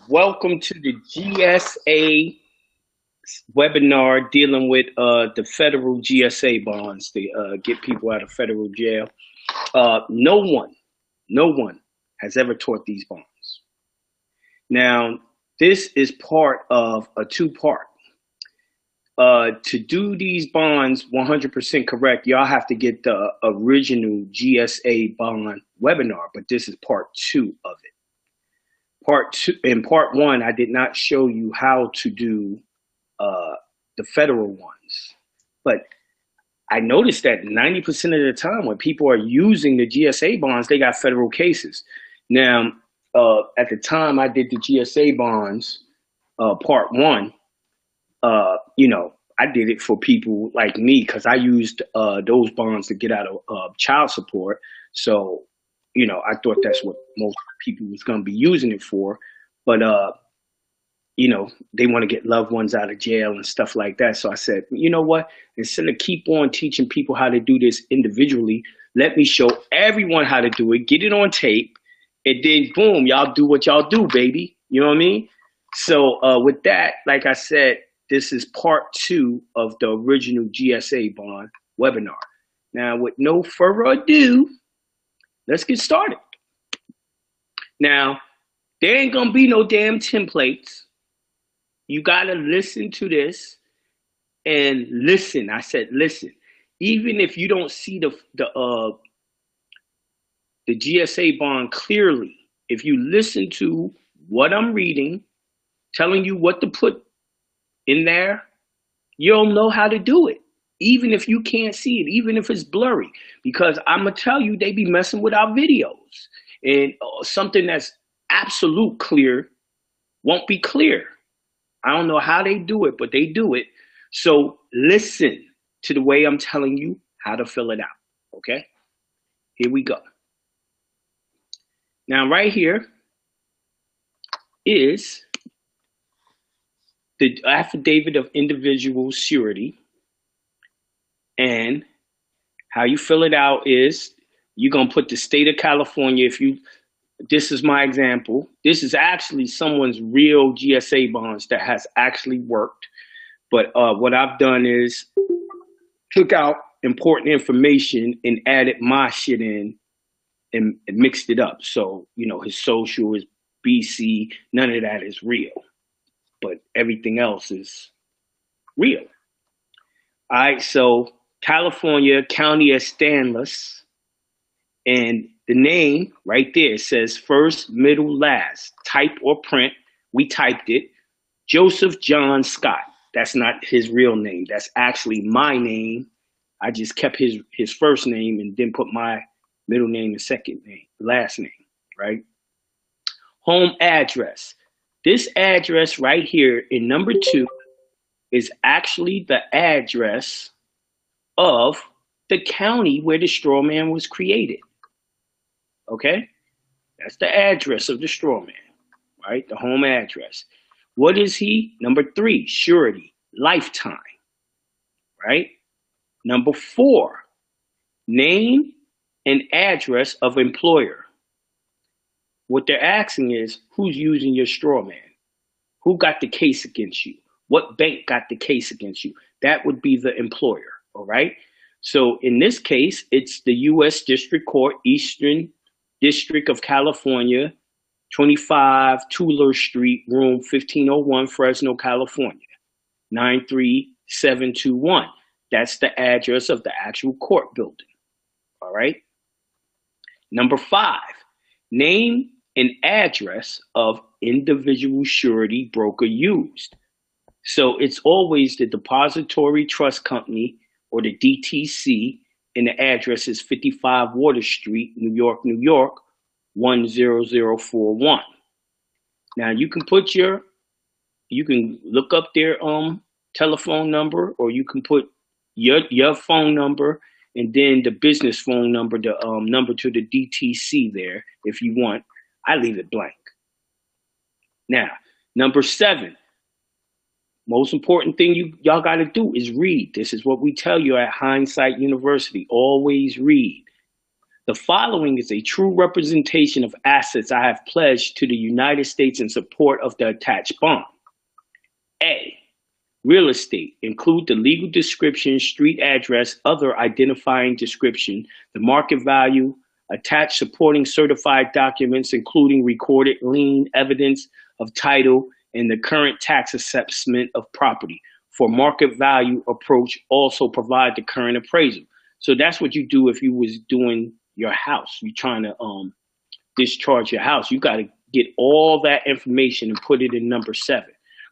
Welcome to the GSA webinar dealing with the federal GSA bonds to get people out of federal jail. No one has ever taught these bonds. Now, this is part of a two-part. To do these bonds 100% correct, y'all have to get the original GSA bond webinar, but this is part two of it. In part one, I did not show you how to do the federal ones, but I noticed that 90% of the time when people are using the GSA bonds, they got federal cases. Now, at the time I did the GSA bonds, part one, I did it for people like me because I used those bonds to get out of child support. So, I thought that's what most people was going to be using it for. But, they want to get loved ones out of jail and stuff like that. So I said, you know what? Instead of keep on teaching people how to do this individually, let me show everyone how to do it, get it on tape, and then boom, y'all do what y'all do, baby. You know what I mean? So with that, like I said, this is part two of the original GSA bond webinar. Now, with no further ado, let's get started. Now, there ain't gonna be no damn templates. You gotta listen to this and listen. I said listen. Even if you don't see the GSA bond clearly, if you listen to what I'm reading, telling you what to put in there, you'll know how to do it. Even if you can't see it, even if it's blurry, because I'm gonna tell you they be messing with our videos, and something that's absolute clear won't be clear. I don't know how they do it, but they do it. So listen to the way I'm telling you how to fill it out. Okay, here we go. Now, right here is the affidavit of individual surety. And how you fill it out is you're going to put the state of California. This is my example. This is actually someone's real GSA bonds that has actually worked. But what I've done is took out important information and added my shit in and mixed it up. So, his social is BC. None of that is real. But everything else is real. All right, so California, county as Stanless, and the name right there says first, middle, last. Type or print. We typed it. Joseph John Scott. That's not his real name. That's actually my name. I just kept his first name and then put my middle name and second name, last name, right? Home address. This address right here in number 2 is actually the address of the county where the straw man was created. Okay? That's the address of the straw man, right? The home address. What is he? Number 3, surety, lifetime, right? Number 4, name and address of employer. What they're asking is, who's using your straw man? Who got the case against you? What bank got the case against you? That would be the employer, all right? So in this case, it's the U.S. District Court, Eastern District of California, 25 Tuller Street, room 1501, Fresno, California, 93721. That's the address of the actual court building, all right? Number 5, name and address of individual surety broker used. So it's always the Depository Trust Company, or the DTC, and the address is 55 Water Street, New York, New York, 10041. Now you can look up their telephone number, or you can put your phone number and then the business phone number, the number to the DTC there if you want. I leave it blank. Now, number 7. Most important thing y'all got to do is read. This is what we tell you at Hindsight University. Always read. The following is a true representation of assets I have pledged to the United States in support of the attached bond. A. Real estate. Include the legal description, street address, other identifying description, the market value, attach supporting certified documents, including recorded lien, evidence of title, and the current tax assessment of property. For market value approach, also provide the current appraisal. So that's what you do if you was doing your house. You're trying to discharge your house. You got to get all that information and put it in number 7.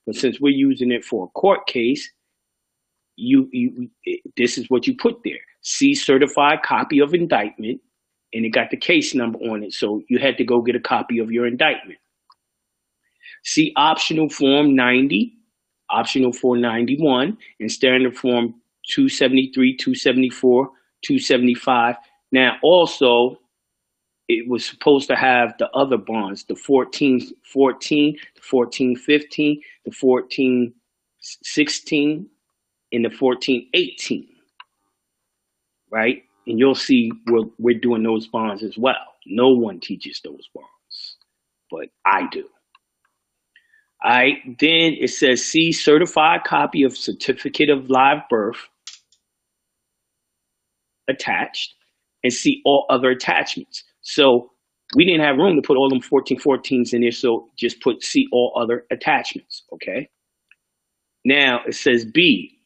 But since we're using it for a court case, this is what you put there. See certified copy of indictment, and it got the case number on it. So you had to go get a copy of your indictment. See optional form 90, optional form 91, and standard form 273, 274, 275. Now also, it was supposed to have the other bonds, the 1414, the 1415, the 1416, and the 1418, right? And you'll see we're doing those bonds as well. No one teaches those bonds, but I do. All right, then it says, see certified copy of certificate of live birth attached, and see all other attachments. So we didn't have room to put all them 1414s in there, so just put see all other attachments, okay? Now it says B,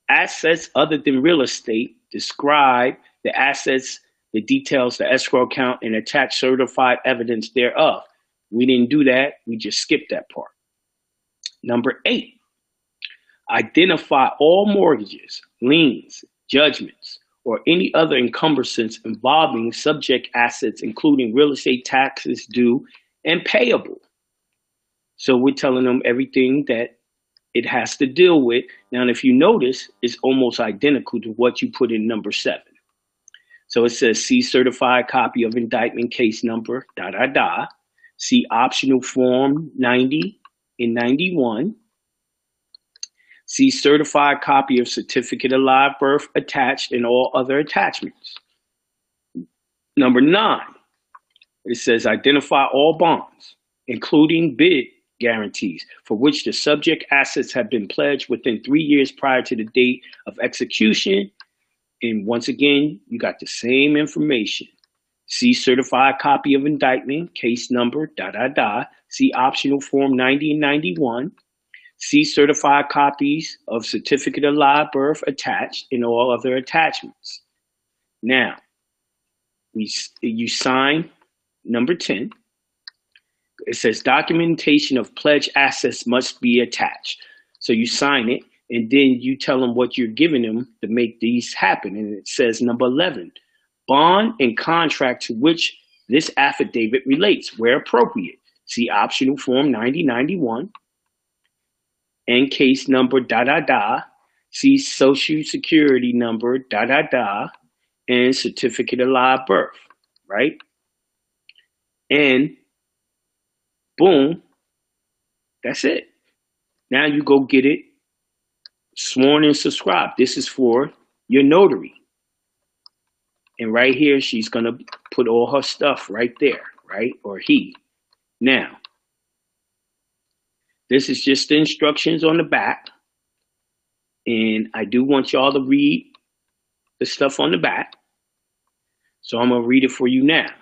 assets other than real estate, describe the assets, the details, the escrow account, and attach certified evidence thereof. We didn't do that, we just skipped that part. Number 8, identify all mortgages, liens, judgments, or any other encumbrance involving subject assets, including real estate taxes due and payable. So we're telling them everything that it has to deal with. Now, if you notice, it's almost identical to what you put in number 7. So it says, see certified copy of indictment case number, see optional form 90 and 91. See certified copy of certificate of live birth attached and all other attachments. Number 9, it says identify all bonds, including bid guarantees, for which the subject assets have been pledged within 3 years prior to the date of execution. And once again, you got the same information. See certified copy of indictment, case number, see optional form 90 and 91. See certified copies of certificate of live birth attached and all other attachments. Now, you sign number 10. It says documentation of pledged assets must be attached. So you sign it, and then you tell them what you're giving them to make these happen. And it says number 11, bond and contract to which this affidavit relates, where appropriate. See optional form 9091 and case number, see social security number, and certificate of live birth, right? And boom, that's it. Now you go get it sworn and subscribed. This is for your notary. And right here, she's going to put all her stuff right there, right? Or he. Now, this is just the instructions on the back. And I do want y'all to read the stuff on the back. So I'm going to read it for you now.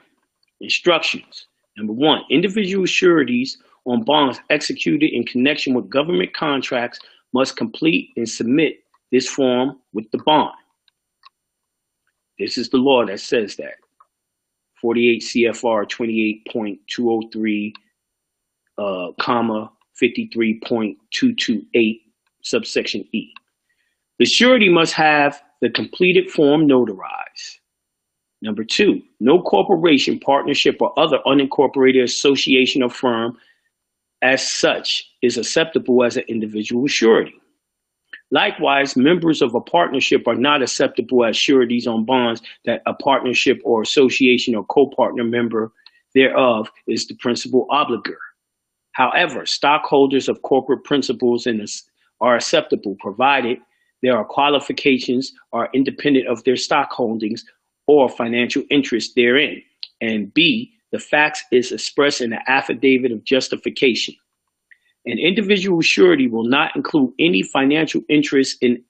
Instructions. Number 1, individual sureties on bonds executed in connection with government contracts must complete and submit this form with the bond. This is the law that says that. 48 CFR 28.203, comma 53.228, subsection E. The surety must have the completed form notarized. Number 2, no corporation, partnership, or other unincorporated association or firm as such is acceptable as an individual surety. Likewise, members of a partnership are not acceptable as sureties on bonds that a partnership or association or co-partner member thereof is the principal obligor. However, stockholders of corporate principals are acceptable provided there are qualifications are independent of their stock holdings or financial interest therein. And B, the facts is expressed in the affidavit of justification. An individual surety will not include any financial interest in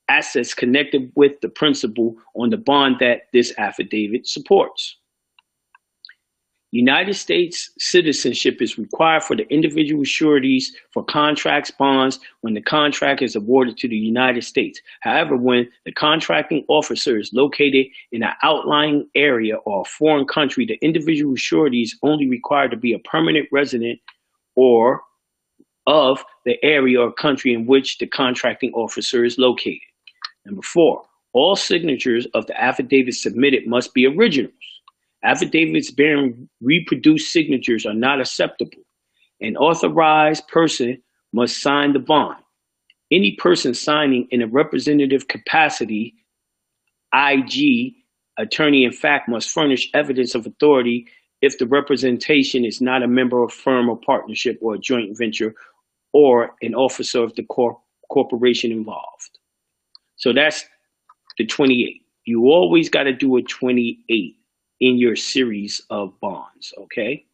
assets connected with the principal on the bond that this affidavit supports. United States citizenship is required for the individual sureties for contracts, bonds, when the contract is awarded to the United States. However, when the contracting officer is located in an outlying area or a foreign country, the individual surety is only required to be a permanent resident or of the area or country in which the contracting officer is located. Number 4, all signatures of the affidavit submitted must be originals. Affidavits bearing reproduced signatures are not acceptable. An authorized person must sign the bond. Any person signing in a representative capacity, i.g., attorney in fact, must furnish evidence of authority if the representation is not a member of a firm or partnership or a joint venture or an officer of the corporation involved. So that's the 28. You always got to do a 28 in your series of bonds, okay?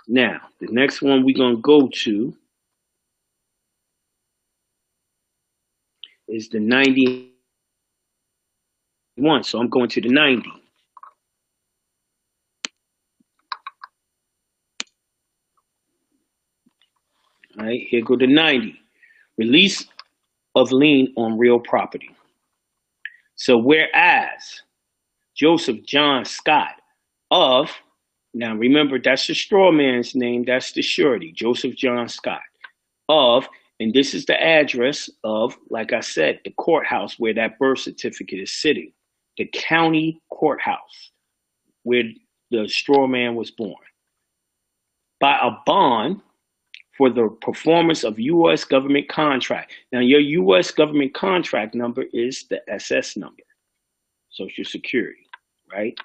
Now, the next one we're going to go to is the 91. So I'm going to the 90. All right, here go to 90. Release of lien on real property. So whereas Joseph John Scott of, now remember that's the straw man's name, that's the surety, Joseph John Scott of, and this is the address of, like I said, the courthouse where that birth certificate is sitting, the county courthouse where the straw man was born, by a bond for the performance of U.S. government contract. Now your U.S. government contract number is the SS number, Social Security, right?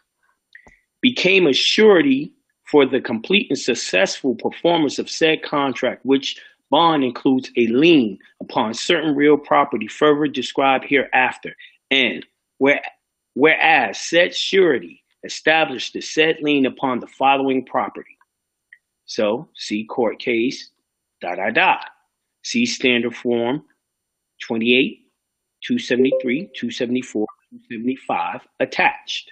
Became a surety for the complete and successful performance of said contract, which bond includes a lien upon certain real property further described hereafter. And whereas said surety established the said lien upon the following property. So see court case, See standard form 28, 273, 274, 275 attached.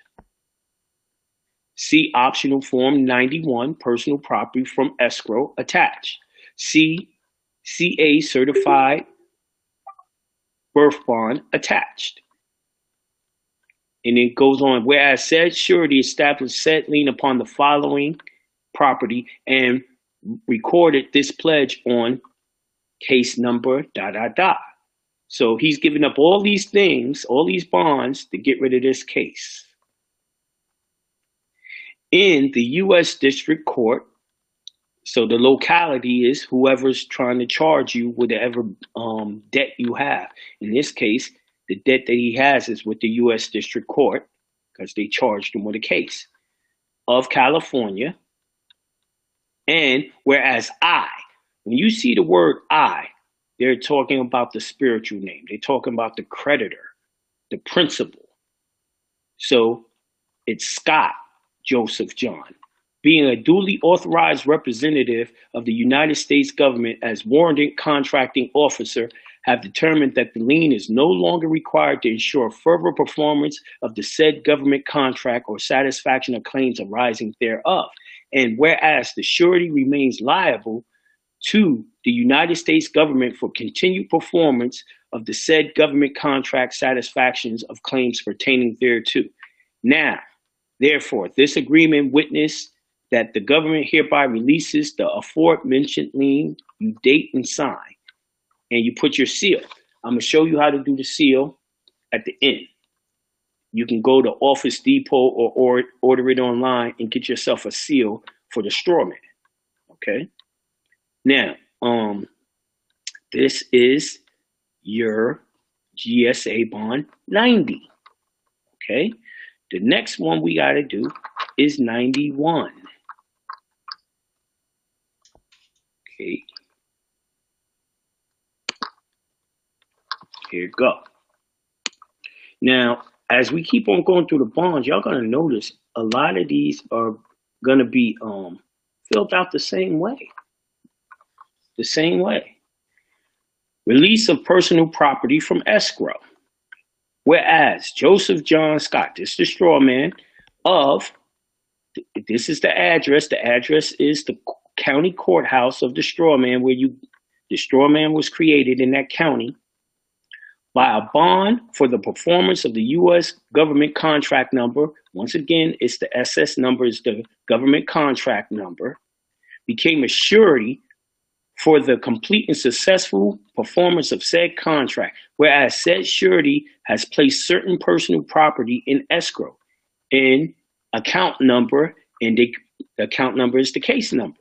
See optional form 91, personal property from escrow attached. See CA certified birth bond attached. And it goes on, whereas said surety established said lien upon the following property and recorded this pledge on case number So he's giving up all these things, all these bonds to get rid of this case. In the U.S. District Court, so the locality is whoever's trying to charge you whatever debt you have. In this case, the debt that he has is with the U.S. District Court because they charged him with a case of California. And whereas when you see the word they're talking about the spiritual name. They're talking about the creditor, the principal. So it's Scott Joseph John, being a duly authorized representative of the United States government as warranted contracting officer, have determined that the lien is no longer required to ensure further performance of the said government contract or satisfaction of claims arising thereof. And whereas the surety remains liable to the United States government for continued performance of the said government contract satisfactions of claims pertaining thereto. Now, therefore, this agreement witness that the government hereby releases the aforementioned lien, you date and sign, and you put your seal. I'm going to show you how to do the seal at the end. You can go to Office Depot or order it online and get yourself a seal for the straw man. Okay. Now, this is your GSA bond 90. Okay. The next one we got to do is 91. Okay. Here you go. Now, as we keep on going through the bonds, y'all gonna notice a lot of these are gonna be filled out the same way. The same way. Release of personal property from escrow. Whereas Joseph John Scott, this is the straw man of, this is the address. The address is the county courthouse of the straw man, where the straw man was created in that county, by a bond for the performance of the U.S. government contract number. Once again, it's the SS number, is the government contract number. Became a surety for the complete and successful performance of said contract, whereas said surety has placed certain personal property in escrow in account number, and the account number is the case number,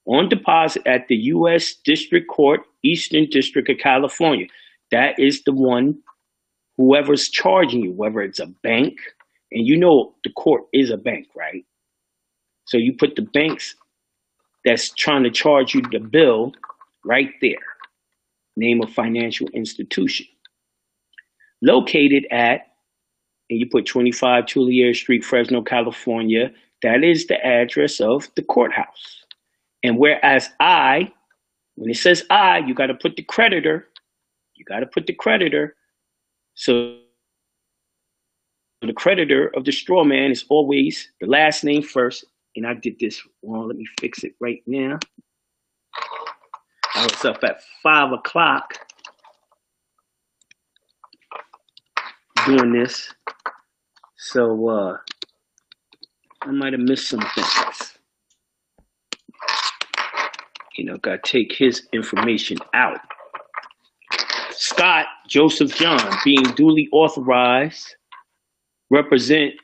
on deposit at the U.S. District Court, Eastern District of California. That is the one, whoever's charging you, whether it's a bank, and you know the court is a bank, right? So you put the banks that's trying to charge you the bill right there. Name of financial institution. Located at, and you put 25 Tullier Street, Fresno, California. That is the address of the courthouse. And whereas when it says you got to put the creditor. You got to put the creditor. So the creditor of the straw man is always the last name first. And I did this wrong. Let me fix it right now. I was up at 5 o'clock doing this. So I might have missed some things. You know, got to take his information out. Scott Joseph John, being duly authorized, represent.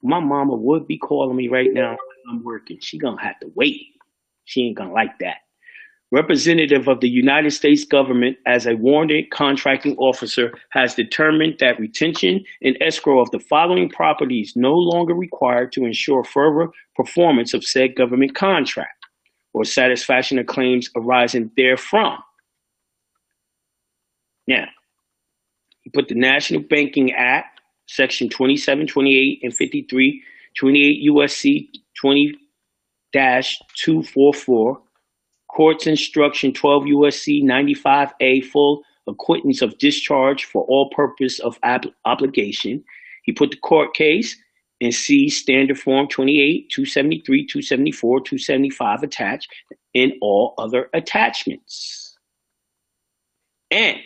My mama would be calling me right now. I'm working. She gonna have to wait. She ain't gonna like that. Representative of the United States government as a warranted contracting officer has determined that retention and escrow of the following property is no longer required to ensure further performance of said government contract or satisfaction of claims arising therefrom. Now, he put the National Banking Act, Section 27, 28, and 53, 28 USC 20-244, Courts Instruction 12 USC 95A, full acquittance of discharge for all purpose of obligation. He put the court case in C Standard Form 28, 273, 274, 275 attached, and all other attachments. And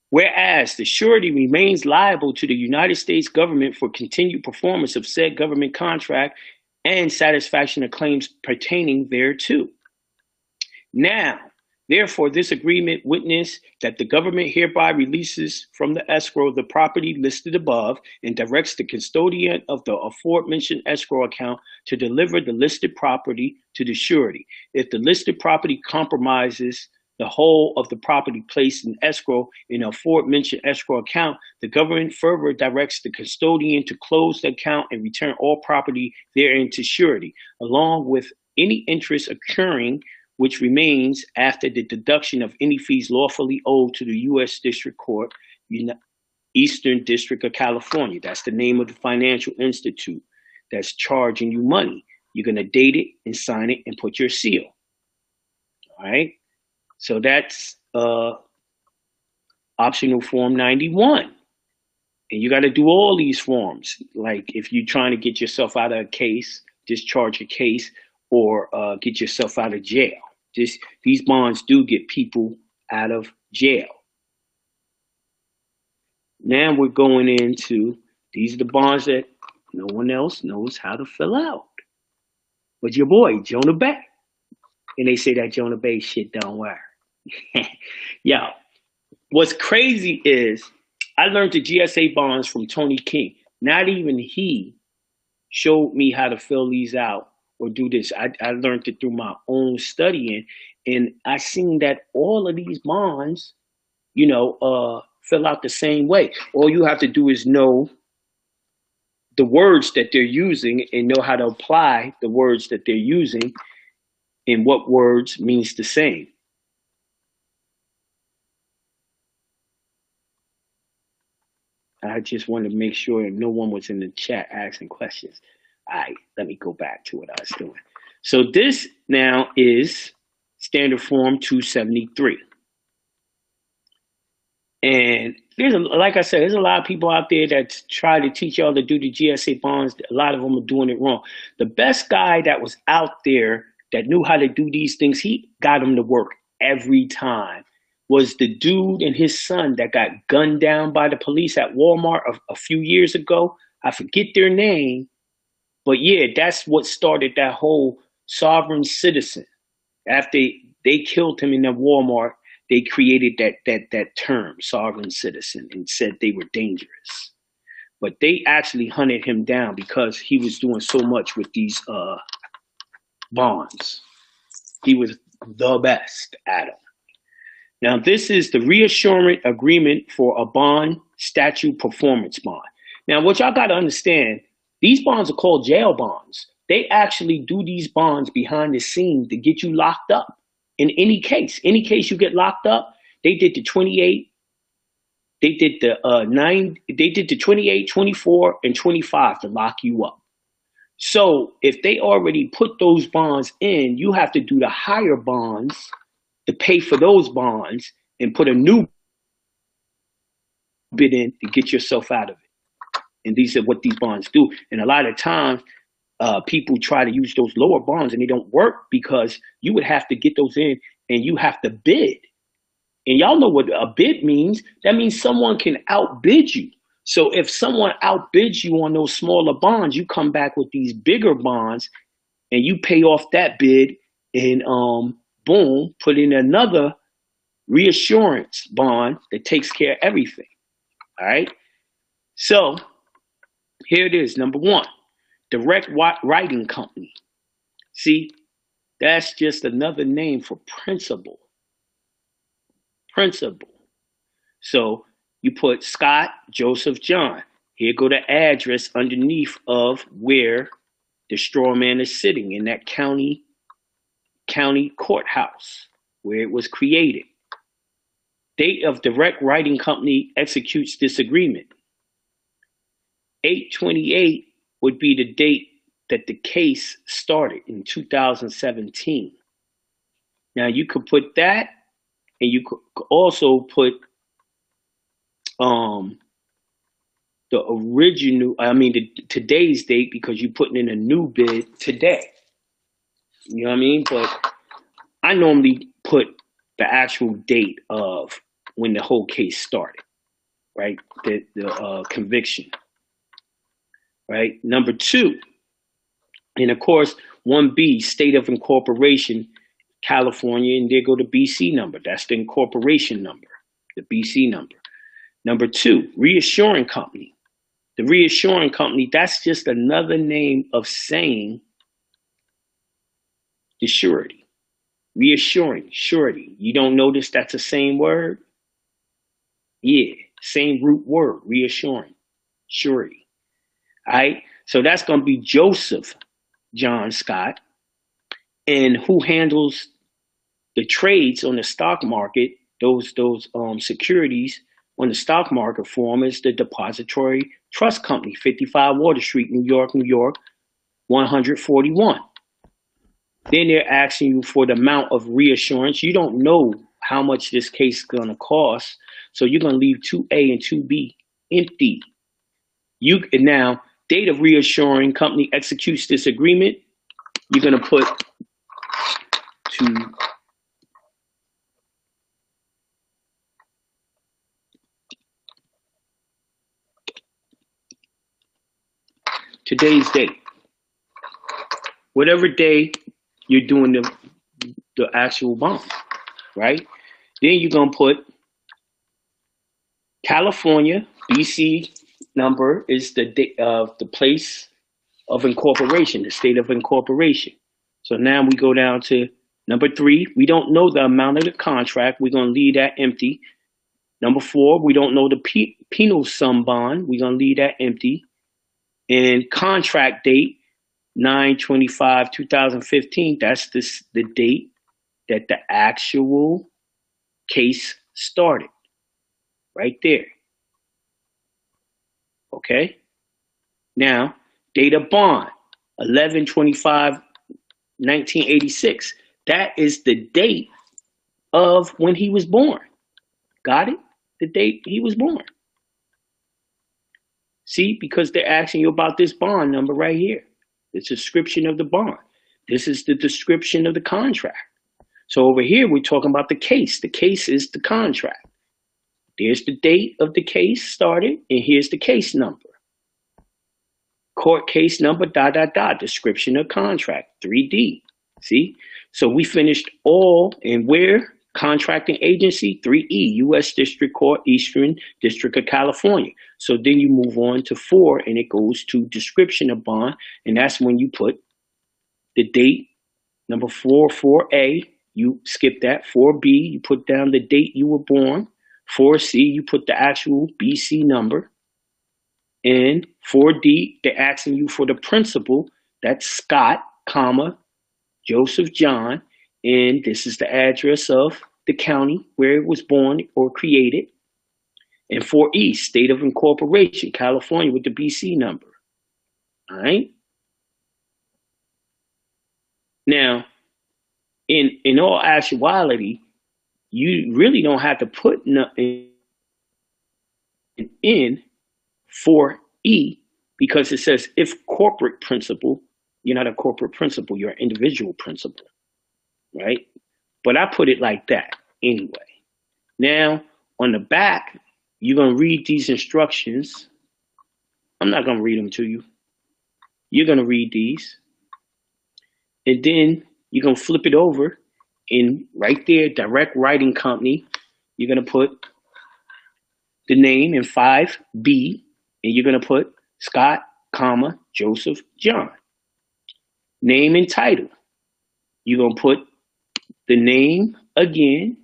whereas the surety remains liable to the United States government for continued performance of said government contract and satisfaction of claims pertaining thereto. Now, therefore, this agreement witness that the government hereby releases from the escrow the property listed above and directs the custodian of the aforementioned escrow account to deliver the listed property to the surety. If the listed property compromises the whole of the property placed in escrow in the aforementioned escrow account, the government further directs the custodian to close the account and return all property therein to surety, along with any interest occurring which remains after the deduction of any fees lawfully owed to the U.S. District Court, Eastern District of California. That's the name of the financial institute that's charging you money. You're going to date it and sign it and put your seal. All right? So that's optional form 91. And you got to do all these forms. Like if you're trying to get yourself out of a case, discharge a case, or get yourself out of jail. These bonds do get people out of jail. Now we're going into, these are the bonds that no one else knows how to fill out. But your boy, Jonah Bay. And they say that Jonah Bay shit don't work. Yo, what's crazy is I learned the GSA bonds from Tony King. Not even he showed me how to fill these out or do this. I learned it through my own studying, and I seen that all of these bonds, fill out the same way. All you have to do is know the words that they're using and know how to apply the words that they're using and what words means the same. I just wanted to make sure no one was in the chat asking questions. All right, let me go back to what I was doing. So this now is Standard Form 273. And like I said, there's a lot of people out there that try to teach y'all to do the GSA bonds. A lot of them are doing it wrong. The best guy that was out there that knew how to do these things, he got them to work every time, was the dude and his son that got gunned down by the police at Walmart a few years ago. I forget their name, but yeah, that's what started that whole sovereign citizen. After they killed him in the Walmart, they created that term, sovereign citizen, and said they were dangerous. But they actually hunted him down because he was doing so much with these bonds. He was the best at them. Now, this is the reassurance agreement for a bond statute performance bond. Now, what y'all got to understand, these bonds are called jail bonds. They actually do these bonds behind the scenes to get you locked up. In any case you get locked up, they did the 28, they did the 9, they did the 28, 24, and 25 to lock you up. So if they already put those bonds in, you have to do the higher bonds to pay for those bonds and put a new bid in to get yourself out of it. And these are what these bonds do. And a lot of times, people try to use those lower bonds and they don't work because you would have to get those in and you have to bid. And y'all know what a bid means. That means someone can outbid you. So if someone outbids you on those smaller bonds, you come back with these bigger bonds and you pay off that bid and boom, put in another reassurance bond that takes care of everything. All right. So here it is. Number one. Direct writing company. See, that's just another name for principal. Principal. So you put Scott, Joseph, John. Here go the address underneath of where the straw man is sitting in that county courthouse where it was created. Date of direct writing company executes this agreement. 8/28 would be the date that the case started in 2017. Now you could put that, and you could also put the original, today's date, because you're putting in a new bid today. You know what I mean? But I normally put the actual date of when the whole case started, right? The conviction. Right. Number two, and of course, 1B, state of incorporation, California, and there go the BC number. That's the incorporation number, the BC number. Number two, reassuring company. The reassuring company, that's just another name of saying the surety. Reassuring, surety. You don't notice that's the same word? Yeah, same root word, reassuring, surety. All right, so that's going to be Joseph John Scott. And who handles the trades on the stock market, those securities on the stock market for them, is the Depository Trust Company, 55 Water Street, New York, 141. Then they're asking you for the amount of reassurance. You don't know how much this case is going to cost, so you're going to leave 2A and 2B empty. Now, date of reassuring company executes this agreement, you're going to put to today's date. Whatever day you're doing the actual bond, right? Then you're going to put California, BC number is the place of incorporation, the state of incorporation. So now we go down to number 3. We don't know the amount of the contract. We're going to leave that empty. Number 4, we don't know the penal sum bond. We're going to leave that empty. And contract date, 9/25/2015. That's the date that the actual case started. Right there. Okay. Now, date of bond, 11/25/1986. That is the date of when he was born. Got it? The date he was born. See, because they're asking you about this bond number right here. The description of the bond. This is the description of the contract. So over here, we're talking about the case. The case is the contract. There's the date of the case started, and here's the case number. Court case number, ... description of contract, 3D. See? So we finished all in where? Contracting agency, 3E, U.S. District Court, Eastern District of California. So then you move on to 4, and it goes to description of bond, and that's when you put the date, number 4A, you skip that. 4B, you put down the date you were born. 4C, you put the actual BC number. And 4D, they're asking you for the principal. That's Scott, comma, Joseph John. And this is the address of the county where it was born or created. And 4E, state of incorporation, California with the BC number. All right. Now, in all actuality, you really don't have to put nothing in 4E because it says if corporate principal, you're not a corporate principal, you're an individual principal, right? But I put it like that anyway. Now, on the back, you're going to read these instructions. I'm not going to read them to you. You're going to read these. And then you're going to flip it over and right there, direct writing company, you're going to put the name in 5B, and you're going to put Scott, comma, Joseph John. Name and title. You're going to put the name again,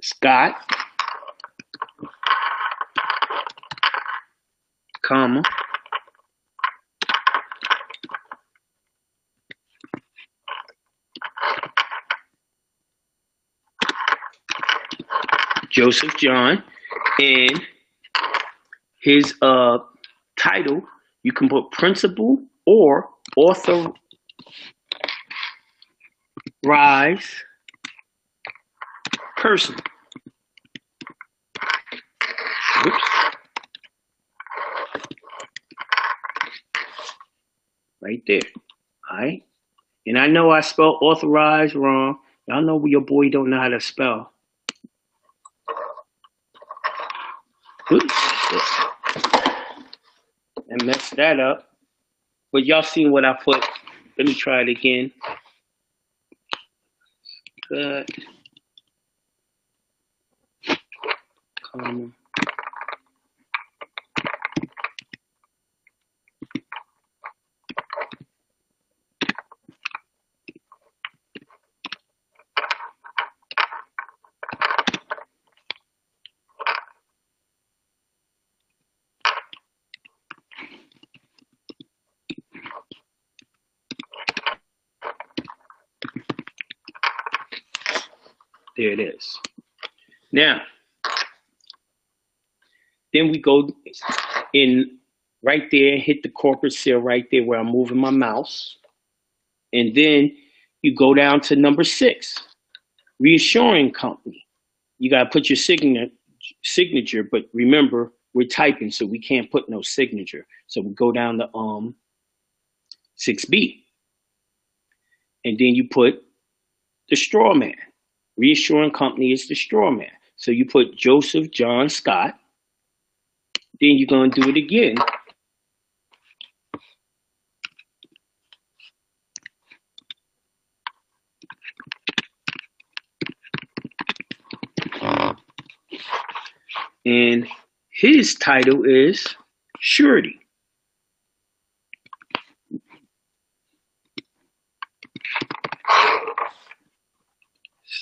Scott, comma, Joseph John, and his title, you can put principal or authorized person. Oops. Right there. All right. And I know I spelled authorized wrong. Y'all know your boy don't know how to spell. Oops. And messed that up. But y'all seen what I put. Let me try it again. Good. Comma. There it is. Now, then we go in right there, hit the corporate seal right there where I'm moving my mouse. And then you go down to number 6, reassuring company. You got to put your signature, but remember, we're typing, so we can't put no signature. So we go down to 6B. And then you put the straw man. Reassuring company is the straw man. So you put Joseph John Scott. Then you're going to do it again. And his title is surety.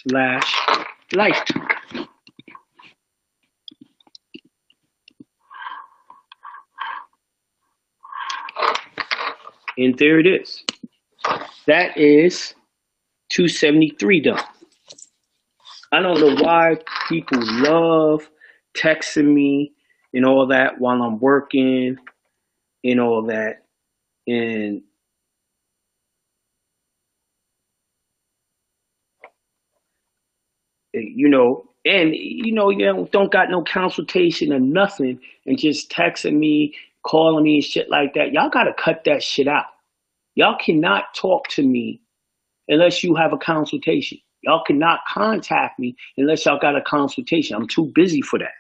/ lifetime. And there it is. That is 273 done. I don't know why people love texting me and all that while I'm working and all that. And you don't got no consultation or nothing, and just texting me, calling me and shit like that. Y'all gotta cut that shit out. Y'all cannot talk to me unless you have a consultation. Y'all cannot contact me unless y'all got a consultation. I'm too busy for that.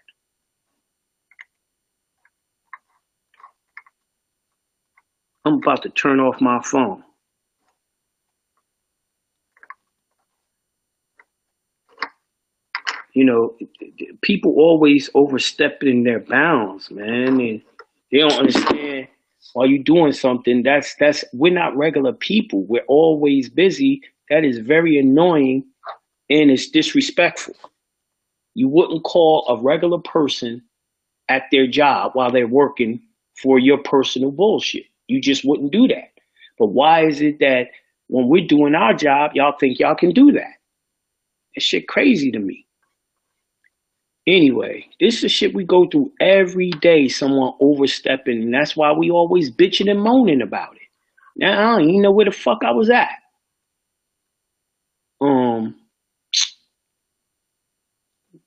I'm about to turn off my phone. You know, people always overstepping their bounds, man, and they don't understand. While you doing something, that's we're not regular people. We're always busy. That is very annoying, and it's disrespectful. You wouldn't call a regular person at their job while they're working for your personal bullshit. You just wouldn't do that. But why is it that when we're doing our job, y'all think y'all can do that? That shit crazy to me. Anyway, this is shit we go through every day, someone overstepping, and that's why we always bitching and moaning about it. Now I don't even know where the fuck I was at.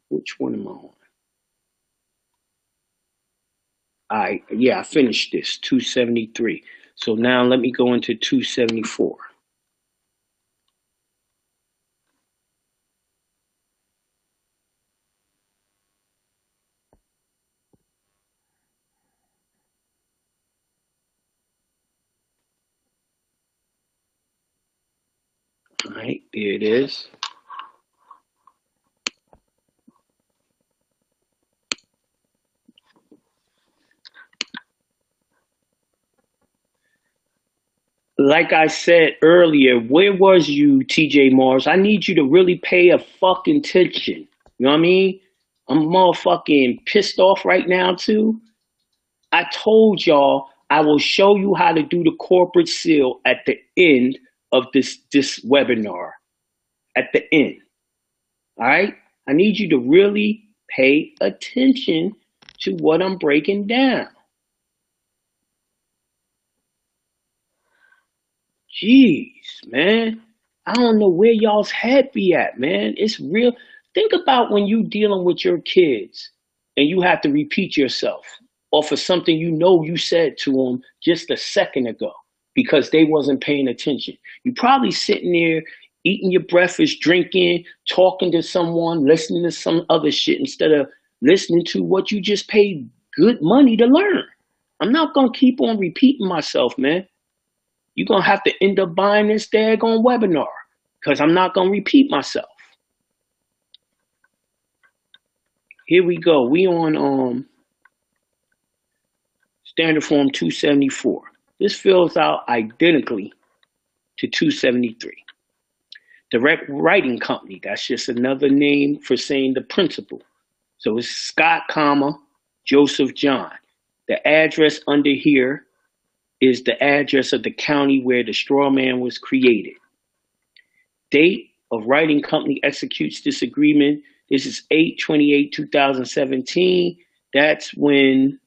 Which one am I on? I finished this 273. So now let me go into 274. All right, there it is. Like I said earlier, where was you, TJ Mars? I need you to really pay a fucking attention. You know what I mean? I'm motherfucking pissed off right now too. I told y'all I will show you how to do the corporate seal at the end of this webinar. At the end. All right? I need you to really pay attention to what I'm breaking down. Jeez, man. I don't know where y'all's head be at, man. It's real. Think about when you dealing with your kids and you have to repeat yourself off of something you know you said to them just a second ago because they wasn't paying attention. You probably sitting there eating your breakfast, drinking, talking to someone, listening to some other shit instead of listening to what you just paid good money to learn. I'm not going to keep on repeating myself, man. You're going to have to end up buying this daggone webinar because I'm not going to repeat myself. Here we go. We on standard form 274. This fills out identically to 273. Direct writing company. That's just another name for saying the principal. So it's Scott, Joseph John. The address under here is the address of the county where the straw man was created. Date of writing company executes this agreement. This is 8/28/2017. That's when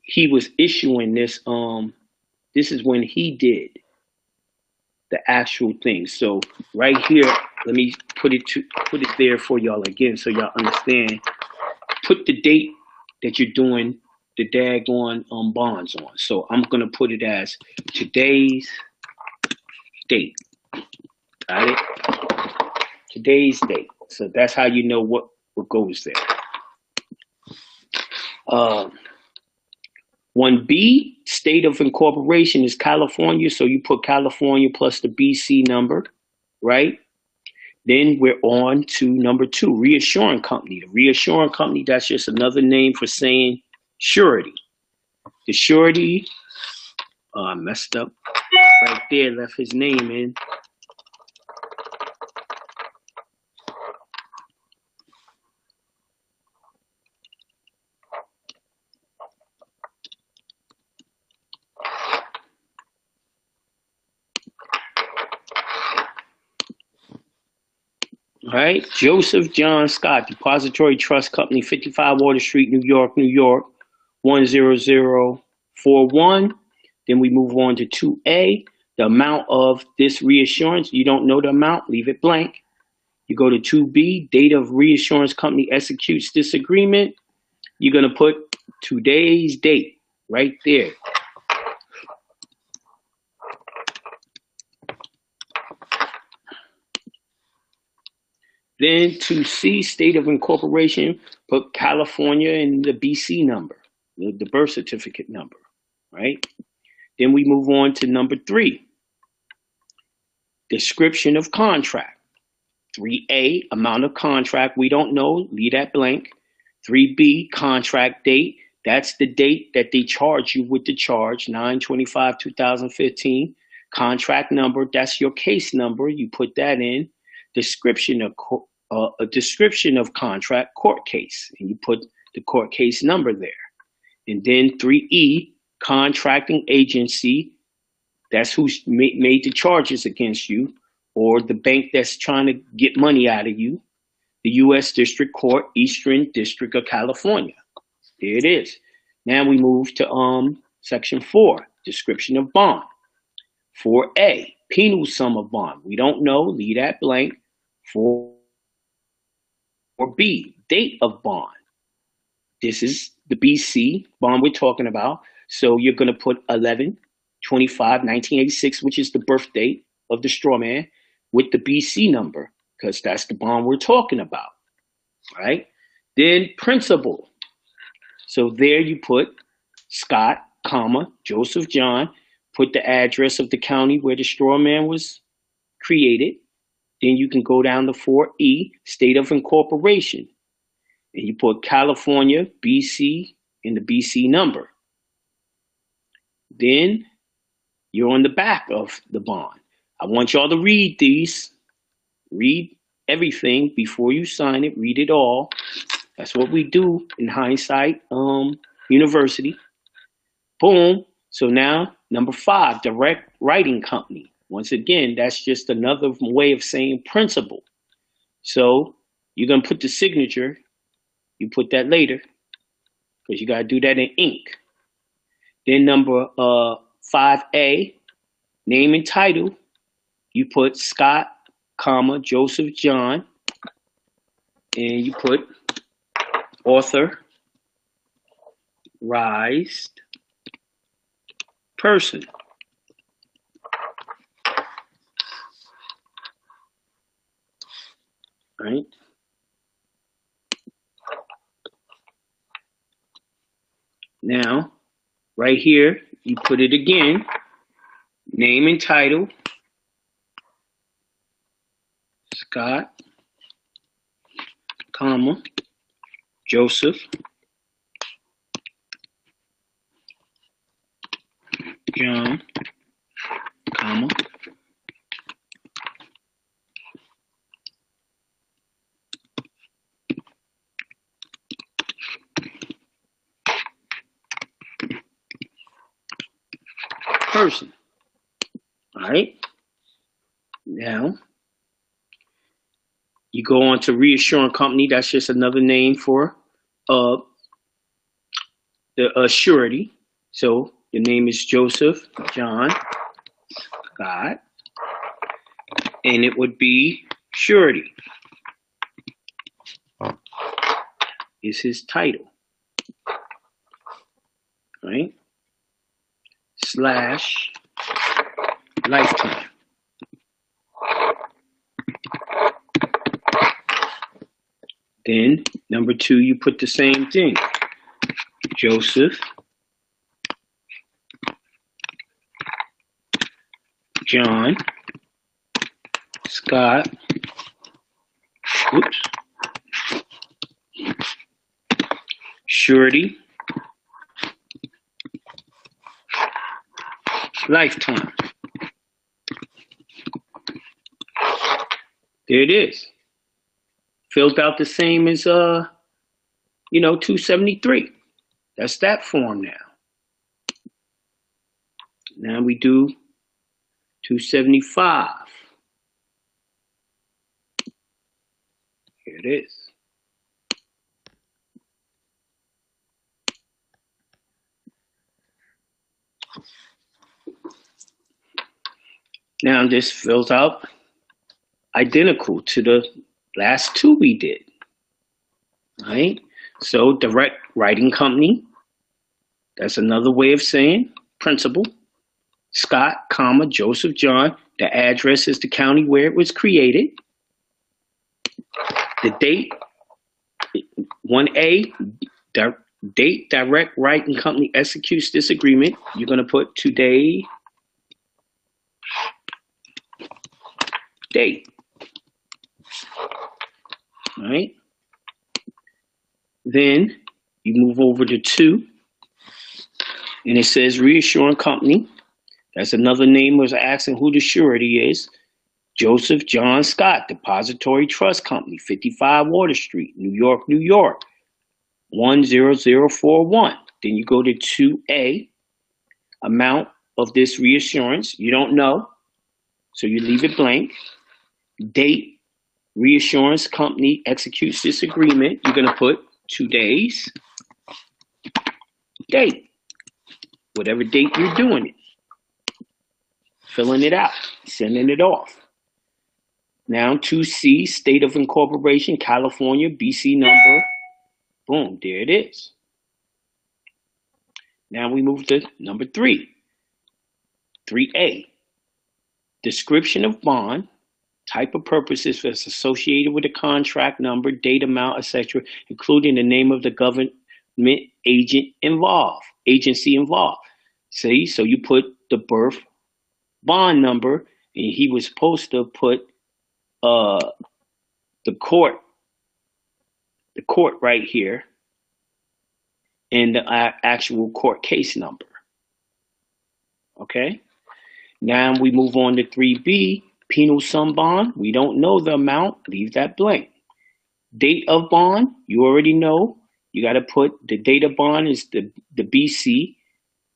he was issuing this. This is when he did the actual thing. So right here, let me put it there for y'all again so y'all understand. Put the date that you're doing the daggone bonds on. So I'm gonna put it as today's date. Got it? Today's date. So that's how you know what goes there. 1B, state of incorporation is California. So you put California plus the BC number, right? Then we're on to number 2, reassuring company. The reassuring company, that's just another name for saying surety. The surety, I messed up right there, left his name in. All right, Joseph John Scott, Depository Trust Company, 55 Water Street, New York, New York, 10041. Then we move on to 2A, the amount of this reassurance. You don't know the amount, leave it blank. You go to 2B, date of reassurance company executes this agreement. You're going to put today's date right there. Then 2C, state of incorporation, put California and the BC number, the birth certificate number, right? Then we move on to number 3, description of contract. 3A, amount of contract, we don't know, leave that blank. 3B, contract date, that's the date that they charge you with the charge, 9/25/2015. Contract number, that's your case number, you put that in. Description of a description of contract, court case, and you put the court case number there. And then 3E, contracting agency, that's who's made the charges against you, or the bank that's trying to get money out of you, the U.S. District Court, Eastern District of California. There it is. Now we move to section 4, description of bond. 4A, penal sum of bond. We don't know, leave that blank. 4B, date of bond. This is the BC bond we're talking about. So you're going to put 11/25/1986, which is the birth date of the straw man, with the BC number, because that's the bond we're talking about, right? Then principal. So there you put Scott, comma, Joseph John, put the address of the county where the straw man was created. Then you can go down to 4E, state of incorporation. And you put California, BC, and the BC number. Then you're on the back of the bond. I want y'all to read these. Read everything before you sign it. Read it all. That's what we do in hindsight university. Boom. So now, number 5, direct writing company. Once again, that's just another way of saying principal. So you're going to put the signature. You put that later, because you got to do that in ink. Then number 5A, name and title. You put Scott, comma, Joseph John, and you put authorized person. Right? Now, right here, you put it again, name and title, Scott, comma, Joseph, John, comma, person. All right. Now, you go on to reassurance company. That's just another name for the surety. So your name is Joseph John Scott, and it would be surety. Is his title. Right? Slash lifetime. Then number 2, you put the same thing. Joseph John Scott. Oops. Surety. Lifetime. There it is. Filled out the same as 273. That's that form now. Now we do 275. it is. Now this fills out identical to the last two we did. Right? So direct writing company, that's another way of saying principal. Scott, comma, Joseph John, the address is the county where it was created. The date, 1A, date direct writing company executes this agreement. You're going to put today, date. All right. Then you move over to 2, and it says reassurance company. That's another name was asking who the surety is. Joseph John Scott, Depository Trust Company, 55 Water Street, New York, New York, 10041. Then you go to 2A, amount of this reassurance, you don't know, so you leave it blank. Date, reassurance company executes this agreement, you're going to put today's date, whatever date you're doing it. Filling it out, sending it off. Now 2C, state of incorporation, California, BC number. Boom, there it is. Now we move to number 3. 3A, description of bond, type of purposes that's associated with the contract number, date, amount, etc., including the name of the government agency involved. See, so you put the birth bond number, and he was supposed to put the court right here, and the actual court case number. Okay. Now we move on to 3B, penal sum bond. We don't know the amount. Leave that blank. Date of bond. You already know. You got to put the date of bond is the BC.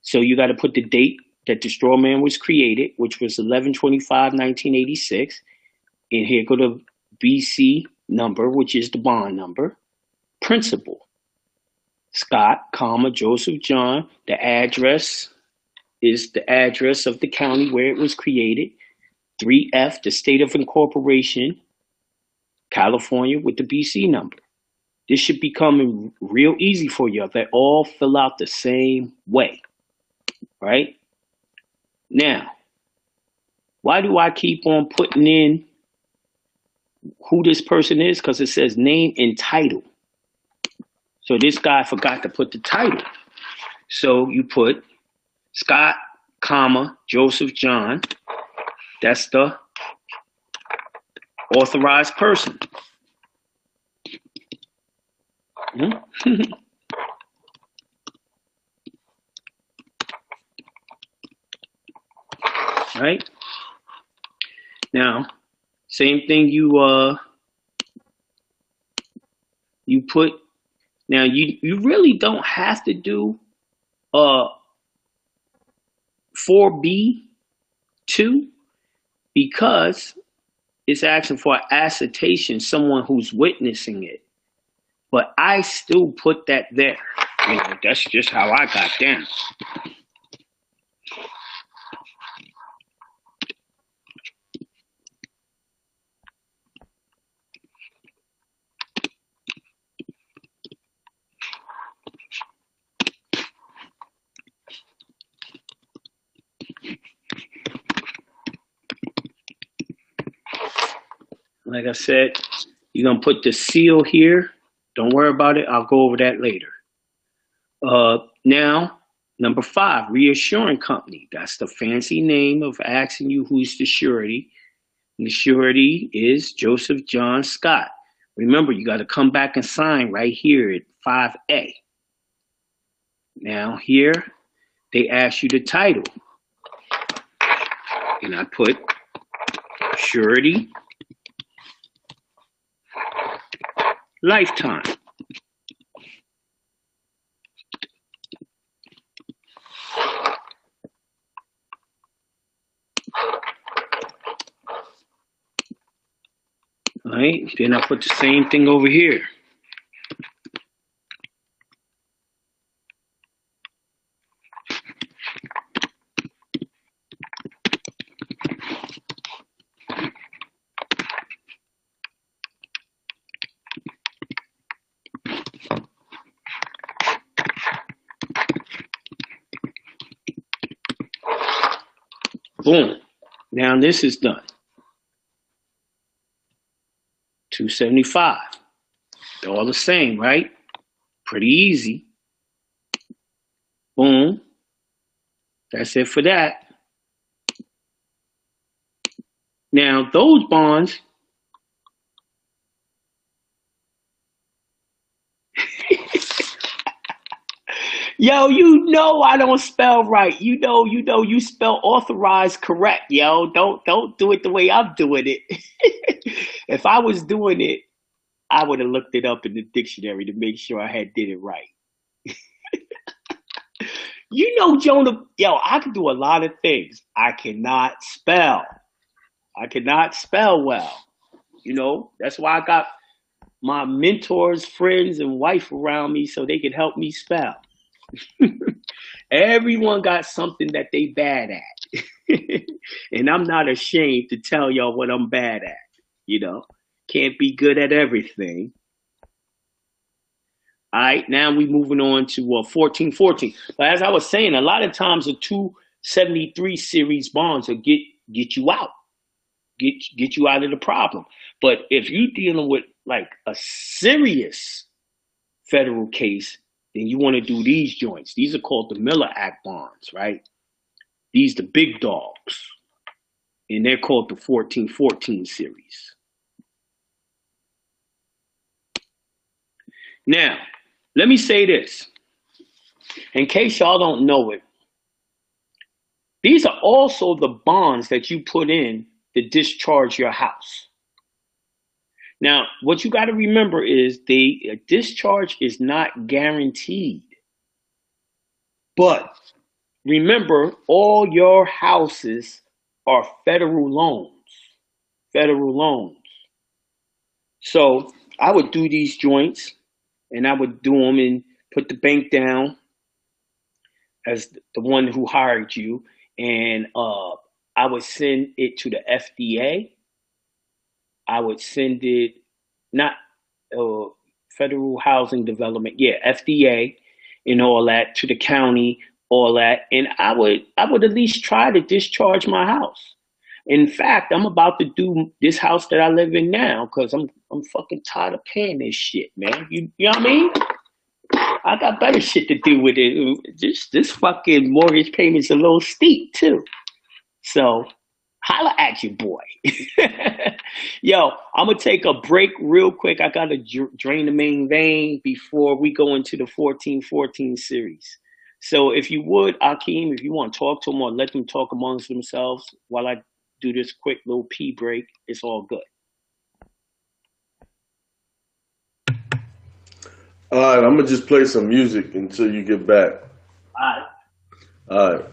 So you got to put the date that the straw man was created, which was 11/25/1986. And here go the BC number, which is the bond number. Principal, Scott, comma, Joseph John. The address is the address of the county where it was created. 3F, the state of incorporation, California, with the BC number. This should become real easy for you. They all fill out the same way, right? Now, why do I keep on putting in who this person is? Because it says name and title. So this guy forgot to put the title. So you put Scott, comma, Joseph John. That's the authorized person. Right? Now, same thing you put. Now you really don't have to do 4B2 because it's asking for assertion, someone who's witnessing it. But I still put that there. You know, that's just how I got down. Like I said, you're going to put the seal here. Don't worry about it. I'll go over that later. Now, number 5, reassuring company. That's the fancy name of asking you who's the surety. And the surety is Joseph John Scott. Remember, you got to come back and sign right here at 5A. Now, here, they ask you the title. And I put surety lifetime. All right, then I put the same thing over here. Boom. Now this is done. 275. They're all the same, right? Pretty easy. Boom. That's it for that. Now those bonds, yo, you know I don't spell right. You know you spell authorized correct, yo. Don't do it the way I'm doing it. If I was doing it, I would have looked it up in the dictionary to make sure I had did it right. You know, Jonah, yo, I can do a lot of things. I cannot spell. I cannot spell well. You know, that's why I got my mentors, friends, and wife around me so they can help me spell. Everyone got something that they bad at. And I'm not ashamed to tell y'all what I'm bad at. You know, can't be good at everything. All right, now we moving on to 1414. But as I was saying, a lot of times the 273 series bonds will get you out, get you out of the problem. But if you're dealing with like a serious federal case, then you want to do these joints. These are called the Miller Act bonds, right? These the big dogs, and they're called the 1414 series. Now, let me say this, in case y'all don't know it. These are also the bonds that you put in to discharge your house. Now, what you got to remember is the discharge is not guaranteed. But remember, all your houses are federal loans. Federal loans. So I would do these joints, and I would do them and put the bank down as the one who hired you, and I would send it to the FDA. I would send it, not Federal Housing Development, yeah, FDA, and all that, to the county, all that, and I would at least try to discharge my house. In fact, I'm about to do this house that I live in now because I'm fucking tired of paying this shit, man. You know what I mean? I got better shit to do with it. This fucking mortgage payment's a little steep too. So holla at you, boy. Yo, I'm gonna take a break real quick. I gotta drain the main vein before we go into the 1414 series. So if you would, Akeem, if you want to talk to them or let them talk amongst themselves while I do this quick little pee break, it's all good. All right, I'm gonna just play some music until you get back. All right. All right.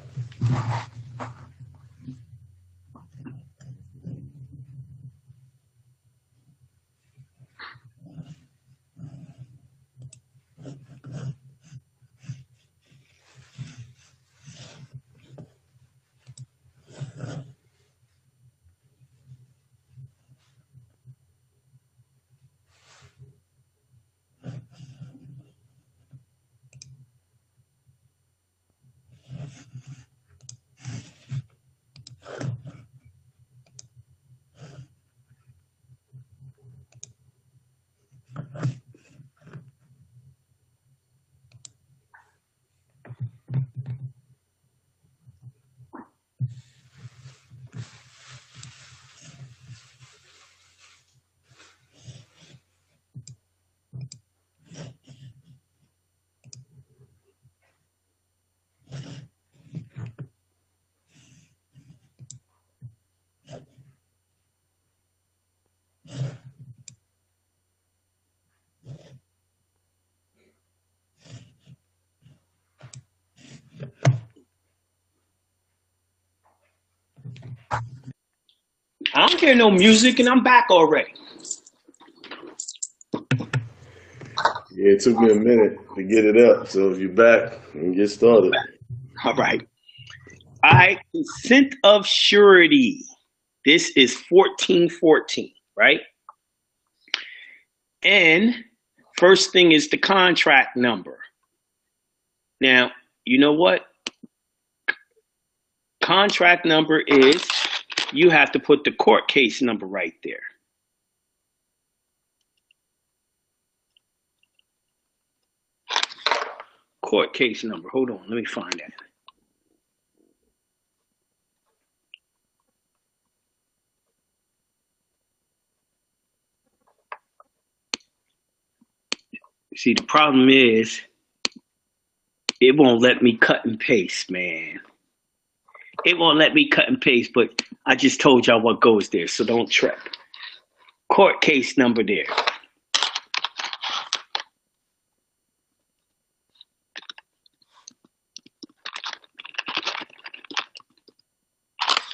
I don't hear no music, and I'm back already. Yeah, it took me a minute to get it up. So if you're back, and get started. All right. All right. Consent of surety. This is 1414, right? And first thing is the contract number. Now, you know what? Contract number is, you have to put the court case number right there. Court case number. Hold on, let me find that. See, the problem is, it won't let me cut and paste, man. It won't let me cut and paste, but I just told y'all what goes there, so don't trip. Court case number there.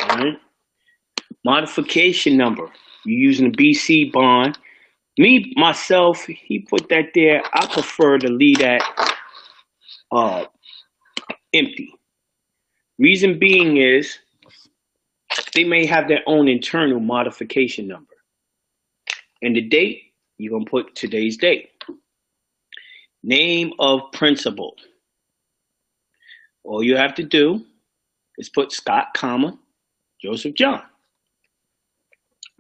All right. Modification number. You're using a BC bond. Me, myself, he put that there. I prefer to leave that empty. Reason being is they may have their own internal modification number. And the date, you're going to put today's date. Name of principal. All you have to do is put Scott, comma, Joseph John.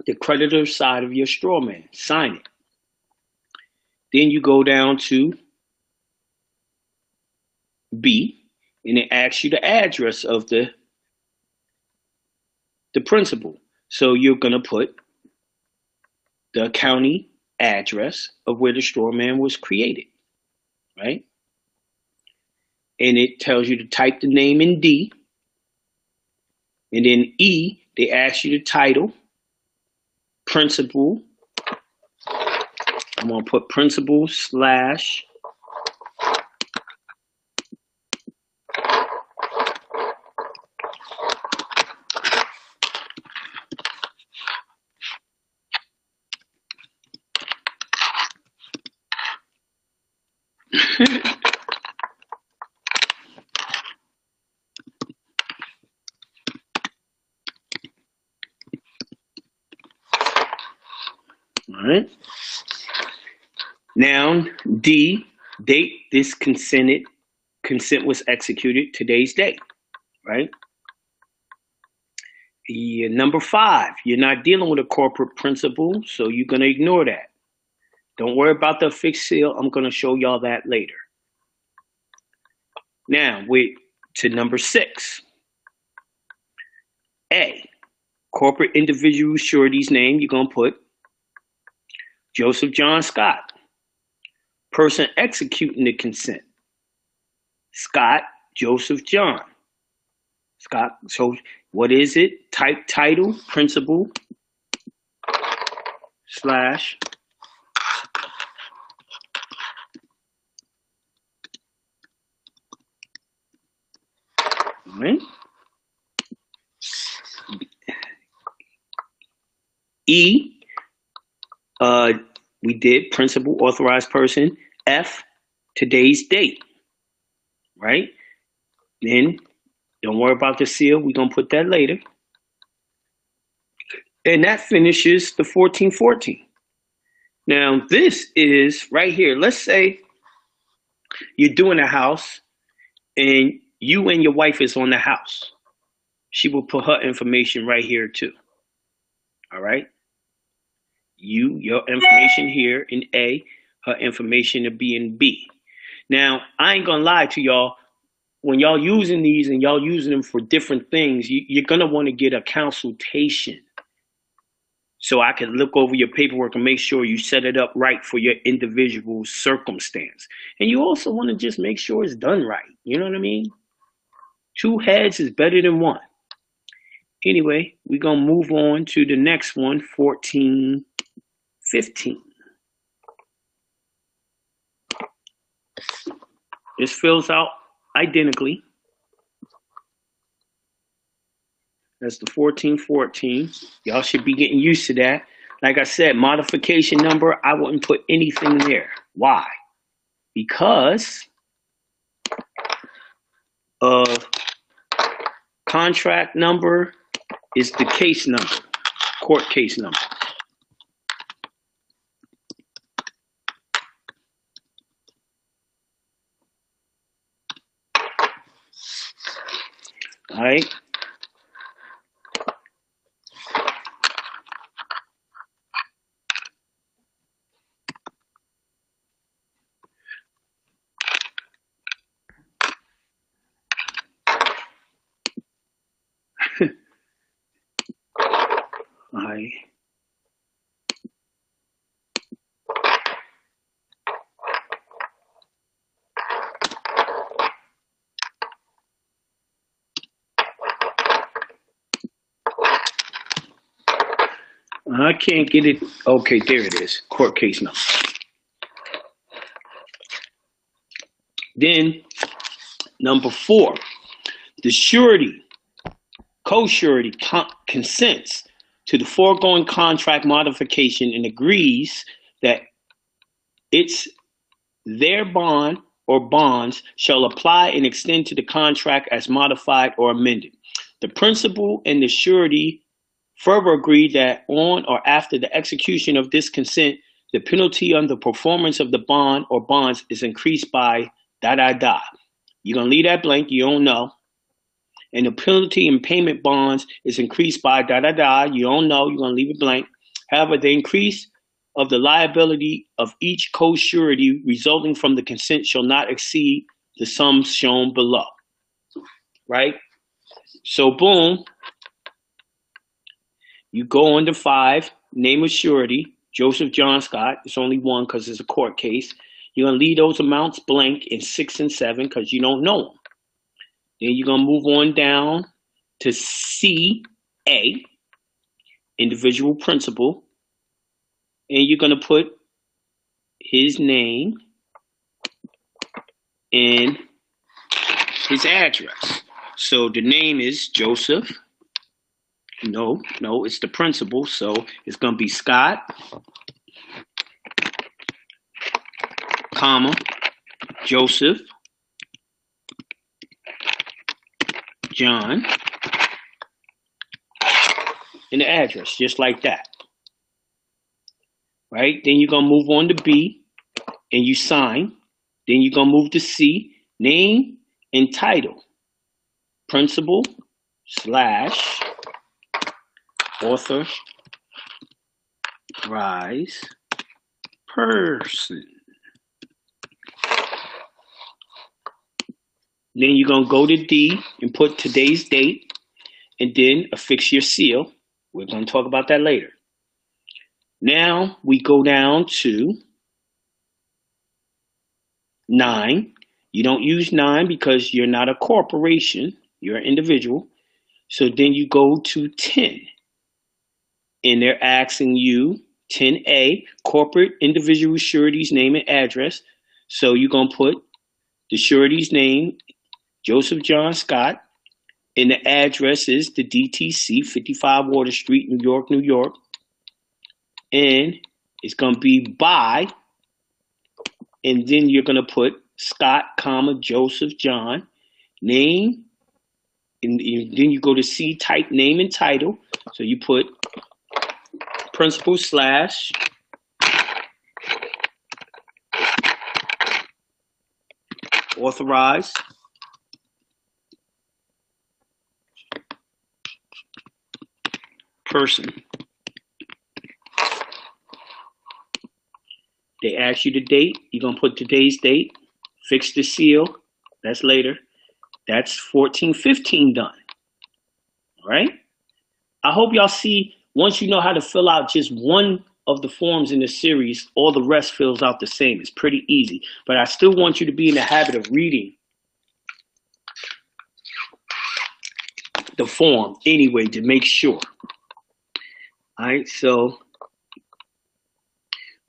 The creditor side of your straw man. Sign it. Then you go down to B, and it asks you the address of the principal. So you're going to put the county address of where the straw man was created, right? And it tells you to type the name in D. And then E, they ask you the title, principal. I'm going to put principal slash all right. Now, D, date this consent was executed, today's date, right? Number 5, you're not dealing with a corporate principal, so you're going to ignore that. Don't worry about the affixed seal. I'm going to show y'all that later. Now, to number 6. A, corporate individual surety's name, you're going to put Joseph John Scott. Person executing the consent, Scott Joseph John. Scott, so what is it? Type title, principal, slash, all right. E, we did principal, authorized person. F, today's date, right? Then don't worry about the seal. We're going to put that later. And that finishes the 1414. Now, this is right here. Let's say you're doing a house and you and your wife is on the house. She will put her information right here too. All right? Your information here in A, her information to be in B. Now, I ain't gonna lie to y'all. When y'all using these and y'all using them for different things, you're gonna want to get a consultation so I can look over your paperwork and make sure you set it up right for your individual circumstance. And you also want to just make sure it's done right. You know what I mean? 2 heads is better than 1. Anyway, we're gonna move on to the next one, 1415. This fills out identically. That's the 1414. Y'all should be getting used to that. Like I said, modification number, I wouldn't put anything there. Why? because of contract number is the case number, court case number. All right. All right. I can't get it. Okay, there it is. Court case number. Then, number 4, the surety, co-surety consents to the foregoing contract modification and agrees that it's their bond or bonds shall apply and extend to the contract as modified or amended. The principal and the surety further agree that on or after the execution of this consent, the penalty on the performance of the bond or bonds is increased by ... You're going to leave that blank, you don't know. And the penalty in payment bonds is increased by ... You don't know, you're going to leave it blank. However, the increase of the liability of each co-surety resulting from the consent shall not exceed the sums shown below. Right? So, boom. You go under 5, name of surety, Joseph John Scott. It's only one because it's a court case. You're going to leave those amounts blank in 6 and 7 because you don't know them. Then you're going to move on down to CA, individual principal. And you're going to put his name and his address. So the name is Joseph. No, it's the principal. So it's going to be Scott, comma, Joseph, John, and the address, just like that. Right? Then you're going to move on to B, and you sign. Then you're going to move to C, name and title, principal / authorized person. Then you're going to go to D and put today's date and then affix your seal. We're going to talk about that later. Now we go down to 9. You don't use 9 because you're not a corporation. You're an individual. So then you go to 10. And they're asking you, 10A, corporate individual surety's name and address. So you're going to put the surety's name, Joseph John Scott, and the address is the DTC, 55 Water Street, New York, New York. And it's going to be by, and then you're going to put Scott, comma, Joseph John, name, and then you go to C, type name and title. So you put principal / authorized person. They ask you the date. You're going to put today's date. Fix the seal. That's later. That's 14/15 done. All right? I hope y'all see, once you know how to fill out just one of the forms in the series, all the rest fills out the same. It's pretty easy. But I still want you to be in the habit of reading the form anyway to make sure. All right, so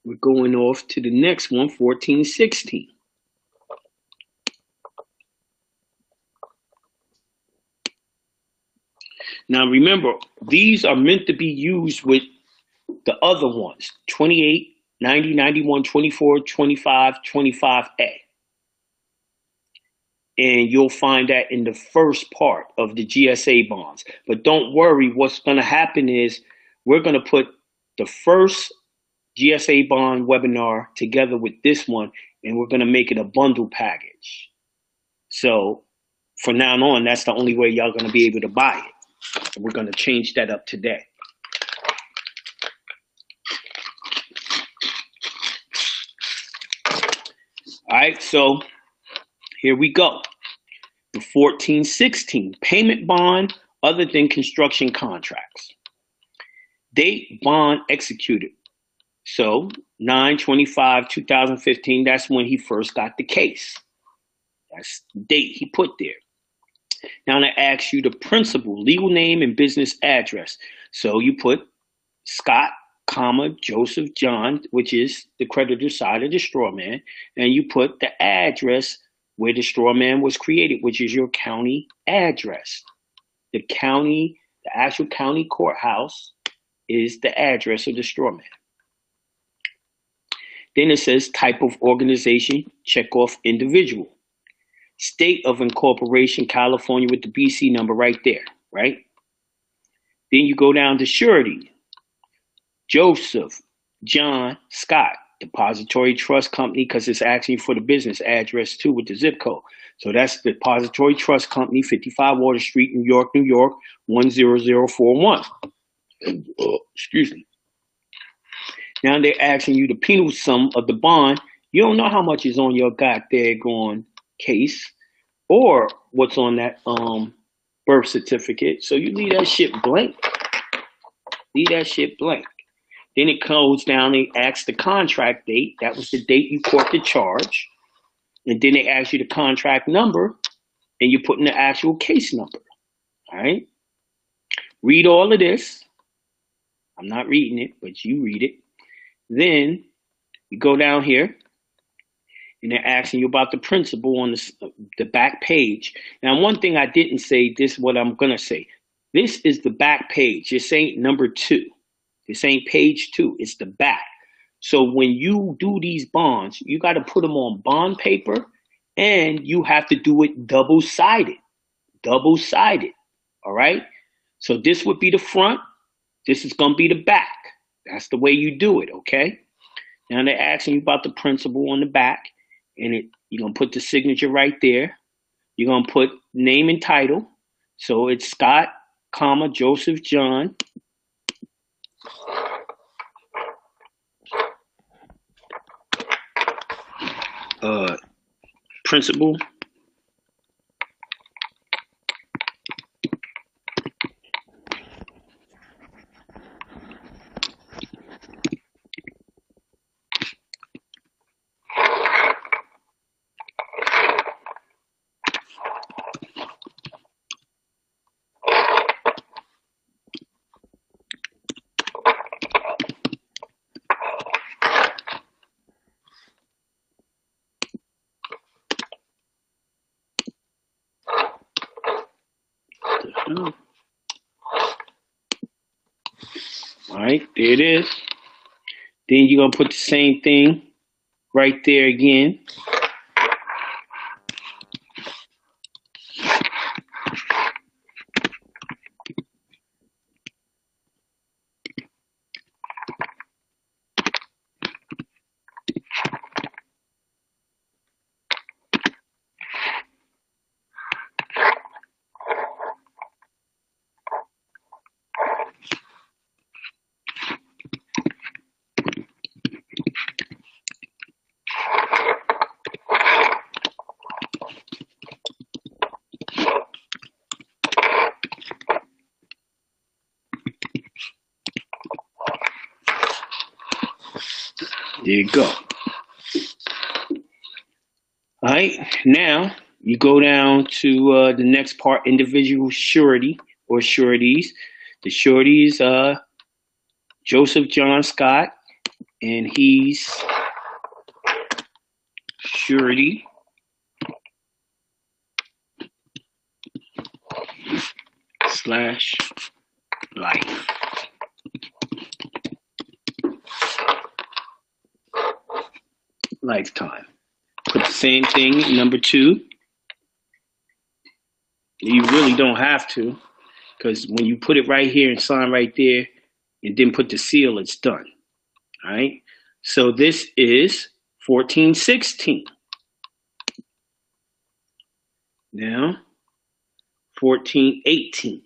we're going off to the next one, 14/16. Now remember, these are meant to be used with the other ones, 28, 90, 91, 24, 25, 25A. And you'll find that in the first part of the GSA bonds. But don't worry, what's going to happen is we're going to put the first GSA bond webinar together with this one, and we're going to make it a bundle package. So from now on, that's the only way y'all going to be able to buy it. And we're going to change that up today. All right, so here we go. The 1416 payment bond other than construction contracts. Date bond executed. So 9/25/2015, that's when he first got the case. That's the date he put there. Now I ask you the principal, legal name and business address. So you put Scott, Joseph John, which is the creditor side of the straw man, and you put the address where the straw man was created, which is your county address. The actual county courthouse is the address of the straw man. Then it says type of organization, check off individual. State of incorporation, California, with the BC number right there, right? Then you go down to surety. Joseph, John, Scott, depository trust company, because it's actually for the business address too with the zip code. So that's depository trust company, 55 Water Street, New York, 10041. Excuse me. Now they're asking you the penal sum of the bond. You don't know how much is on your goddamn case or what's on that birth certificate. So you leave that shit blank. Leave that shit blank. Then it goes down, they ask the contract date. That was the date you caught the charge. And then they ask you the contract number, and you put in the actual case number. All right? Read all of this. I'm not reading it, but you read it. Then you go down here, and they're asking you about the principal on the back page. Now, one thing I didn't say, this is what I'm going to say. This is the back page. This ain't number 2. This ain't page 2. It's the back. So when you do these bonds, you got to put them on bond paper, and you have to do it double-sided. Double-sided. All right? So this would be the front. This is going to be the back. That's the way you do it, okay? Now they're asking you about the principal on the back, and you're going to put the signature right there. You're going to put name and title. So it's Scott, Joseph John. Principal. All right, there it is. Then you're going to put the same thing right there again. There you go. All right, now you go down to the next part, individual surety or sureties. The sureties, Joseph John Scott, and he's surety / life. lifetime. Put the same thing in number 2. You really don't have to, because when you put it right here and sign right there, and then put the seal, it's done. All right. So this is 1416. Now, 1418.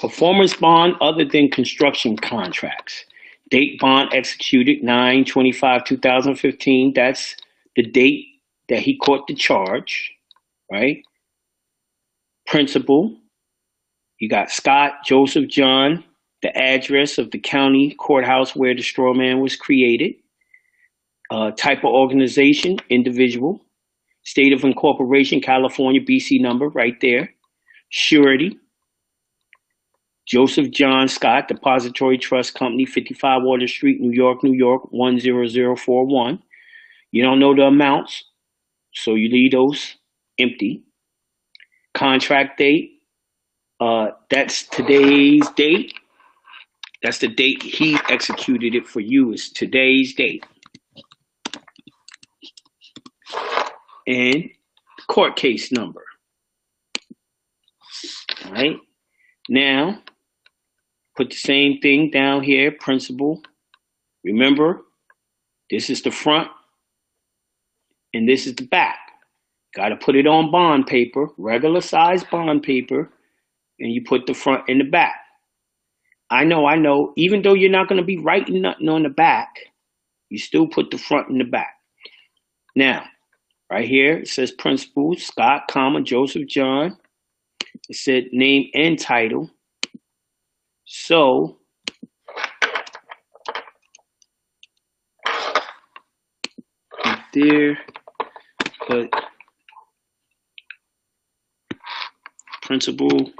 Performance bond other than construction contracts. Date bond executed 9/25/2015. That's the date that he caught the charge, right? Principal, you got Scott Joseph John, the address of the county courthouse where the straw man was created. Type of organization, individual. State of incorporation, California, BC number right there. Surety, Joseph John Scott, Depository Trust Company, 55 Water Street, New York, 10041. You don't know the amounts, so you leave those empty. Contract date, that's today's date. That's the date he executed it for you, is today's date. And court case number. All right. Now, put the same thing down here, principal. Remember, this is the front and this is the back. Got to put it on bond paper, regular size bond paper, and you put the front and the back. I know. Even though you're not going to be writing nothing on the back, you still put the front and the back. Now, right here, it says principal, Scott, comma, Joseph John. It said name and title. So, there, but principal,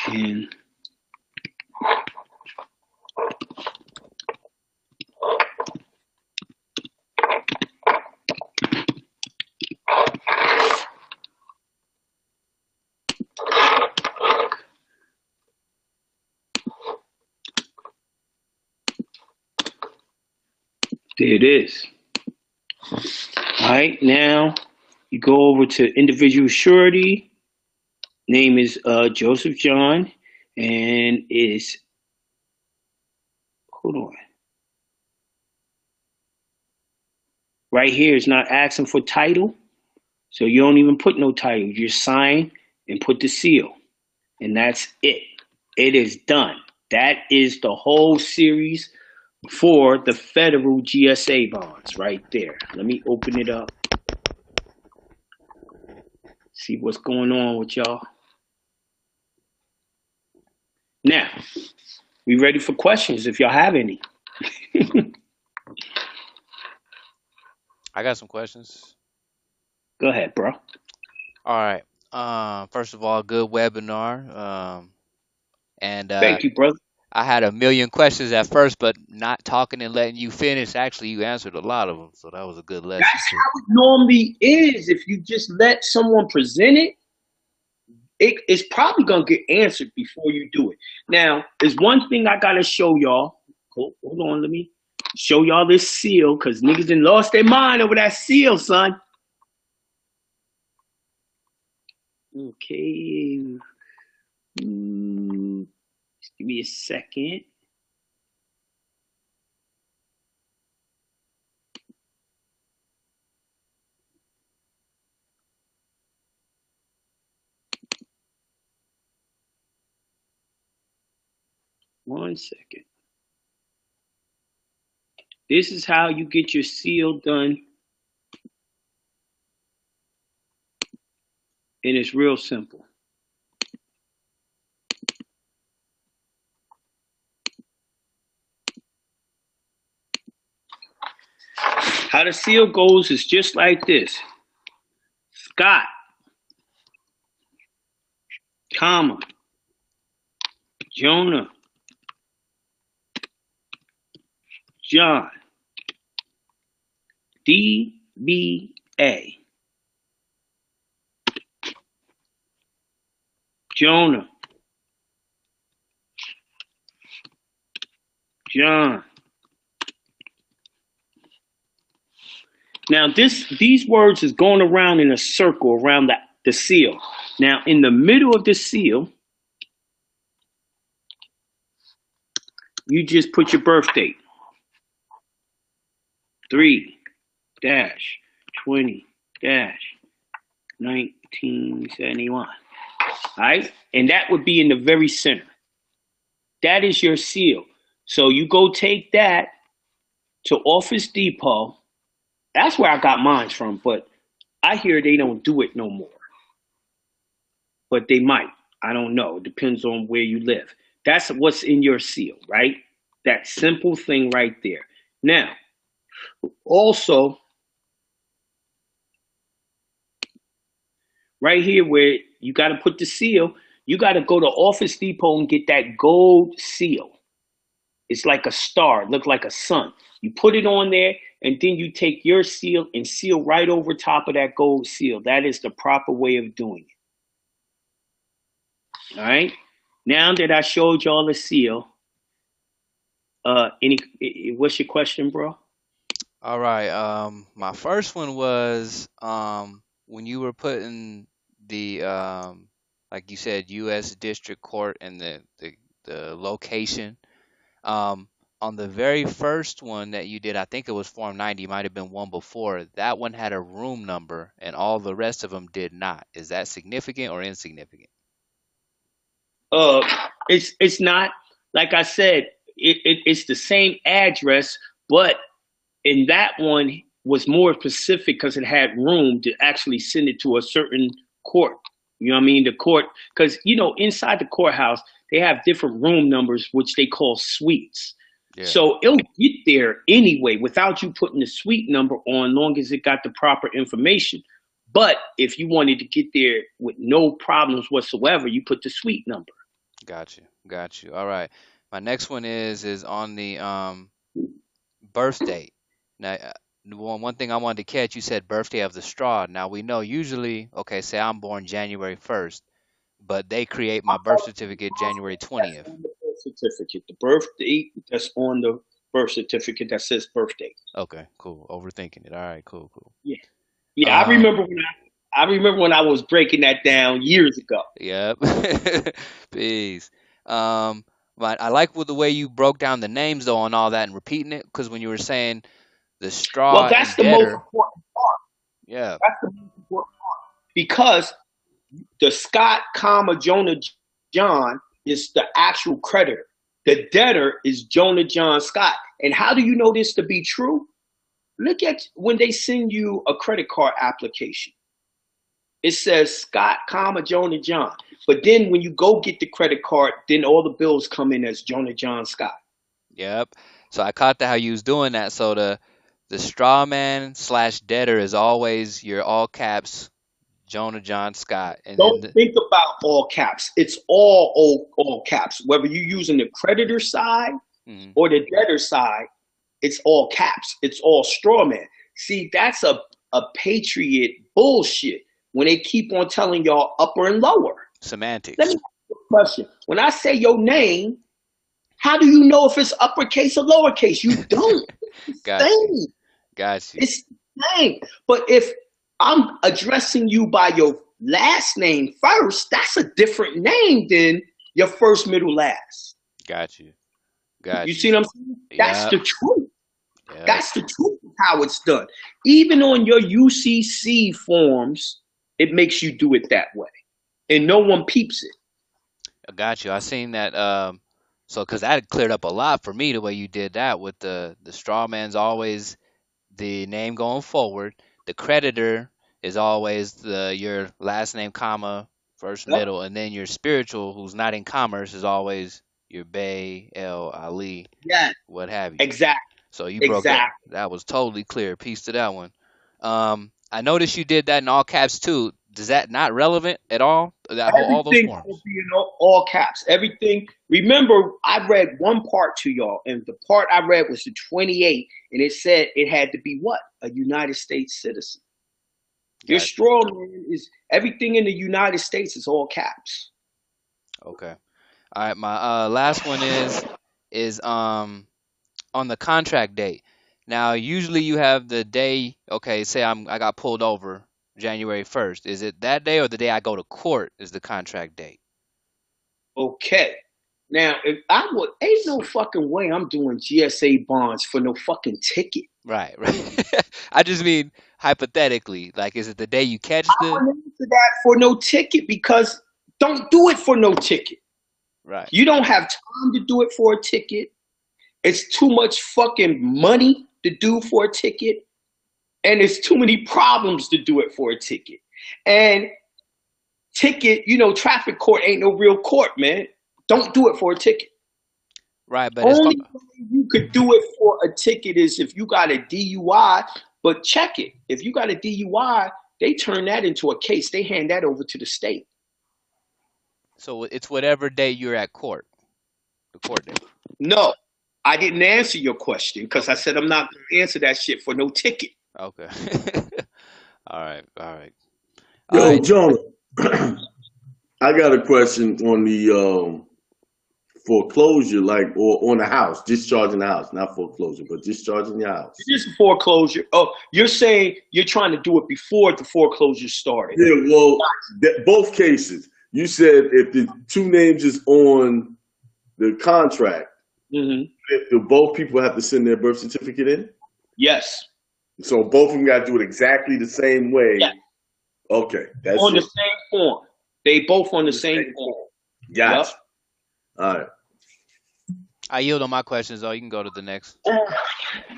and there it is. All right, now you go over to individual surety. Name is Joseph John, and is, hold on. Right here is not asking for title, so you don't even put no title. You sign and put the seal, and that's it. It is done. That is the whole series for the federal GSA bonds right there. Let me open it up. See what's going on with y'all. Now, we ready for questions if y'all have any. I got some questions. Go ahead, bro. All right. First of all, good webinar. And Thank you, brother. I had a million questions at first, but not talking and letting you finish. Actually, you answered a lot of them, so that was a good lesson. That's how it normally is. If you just let someone present it, it's probably gonna get answered before you do it. Now, there's one thing I gotta show y'all. Hold on, let me show y'all this seal, because niggas done lost their mind over that seal, son. Okay. Just give me a second. One second. This is how you get your seal done. And it's real simple. How the seal goes is just like this. Scott, comma, Jonah, John, DBA, Jonah, John. Now these words is going around in a circle around the seal. Now in the middle of the seal, you just put your birth date. 3-20-1971. Alright? And that would be in the very center. That is your seal. So you go take that to Office Depot. That's where I got mine from, but I hear they don't do it no more. But they might. I don't know. It depends on where you live. That's what's in your seal, right? That simple thing right there. Now, also, right here where you got to put the seal, you got to go to Office Depot and get that gold seal. It's like a star. It looks like a sun. You put it on there, and then you take your seal and seal right over top of that gold seal. That is the proper way of doing it. All right? Now that I showed y'all the seal, what's your question, bro? All right. My first one was when you were putting the like you said, U.S. District Court and the location. On the very first one that you did, I think it was Form 90, might have been one before. That one had a room number, and all the rest of them did not. Is that significant or insignificant? It's not. Like I said, it's the same address, but in that one was more specific because it had room to actually send it to a certain court. You know what I mean? The court, because inside the courthouse they have different room numbers, which they call suites. Yeah. So it'll get there anyway without you putting the suite number on, long as it got the proper information. But if you wanted to get there with no problems whatsoever, you put the suite number. Got you. All right. My next one is on the birth date. Now, one thing I wanted to catch, you said birthday of the straw. Now we know usually, okay, say I'm born January 1st, but they create my birth certificate January 20th. That's on the birth certificate. The birth date that's on the birth certificate that says birthday. Okay, cool. Overthinking it. All right, cool. Yeah. I remember when I was breaking that down years ago. Yep. Peace. But I like the way you broke down the names though on all that and repeating it, because when you were saying the straw. Well, that's the most important part. Yeah. That's the most important part. Because the Scott, Jonah, John is the actual creditor. The debtor is Jonah, John, Scott. And how do you know this to be true? Look at when they send you a credit card application. It says Scott, Jonah, John. But then when you go get the credit card, then all the bills come in as Jonah, John, Scott. Yep. So I caught how you was doing that. So the straw man / debtor is always your all caps Jonah, John, Scott. And don't think about all caps. It's all caps. Whether you're using the creditor side or the debtor side, it's all caps. It's all straw man. See, that's a patriot bullshit when they keep on telling y'all upper and lower. Semantics. Let me ask you a question. When I say your name, how do you know if it's uppercase or lowercase? You don't. It's the same. Got you. It's the same. But if I'm addressing you by your last name first, that's a different name than your first, middle, last. Got you. You see what I'm saying? That's the truth. Yep. That's the truth of how it's done. Even on your UCC forms, it makes you do it that way. And no one peeps it. I got you. I seen that. So, because that cleared up a lot for me the way you did that with the straw man's always the name going forward. The creditor is always your last name, comma, first, middle, and then your spiritual, who's not in commerce, is always your Bay, El, Ali, what have you. Exactly. So you broke that was totally clear. Peace to that one. I noticed you did that in all caps too. Does that not relevant at all? That whole all those Everything will forms. be in all caps. Everything. Remember, I read one part to y'all, and the part I read was the 28, and it said it had to be what? A United States citizen. Your Gotcha. straw man is everything in the United States is all caps. Okay. All right. My last one is on the contract date. Now, usually you have the day. Okay, say I got pulled over January 1st. Is it that day or the day I go to court is the contract date? Okay. Now, if I would, ain't no fucking way I'm doing GSA bonds for no fucking ticket. Right, right. I just mean hypothetically, like, is it the day you I catch the? wouldn't answer that for no ticket because don't do it for no ticket. Right, You don't have time to do it for a ticket. It's too much fucking money to do for a ticket. And it's too many problems to do it for a ticket. And ticket, traffic court ain't no real court, man. Don't do it for a ticket. right. But as far Only way you could do it for a ticket is if you got a DUI, but check it. If you got a DUI, they turn that into a case. They hand that over to the state. so it's whatever day you're at court, the court date. No, I didn't answer your question because I Okay, said I'm not going to answer that shit for no ticket. okay. All right, all right, all Yo, right. Jonah, I got a question on the foreclosure, or on the house, discharging the house, not foreclosure, but discharging your house. It is a foreclosure. Oh, you're saying you're trying to do it before the foreclosure started. Yeah, well, both cases. You said if the two names is on the contract, Mm-hmm. do both people have to send their birth certificate in? Yes. So both of them got to do it exactly the same way. Yeah. Okay, that's On it. the same form. They both on the same form. Gotcha. Yep. All right. I yield on my questions, though. You can go to the next. All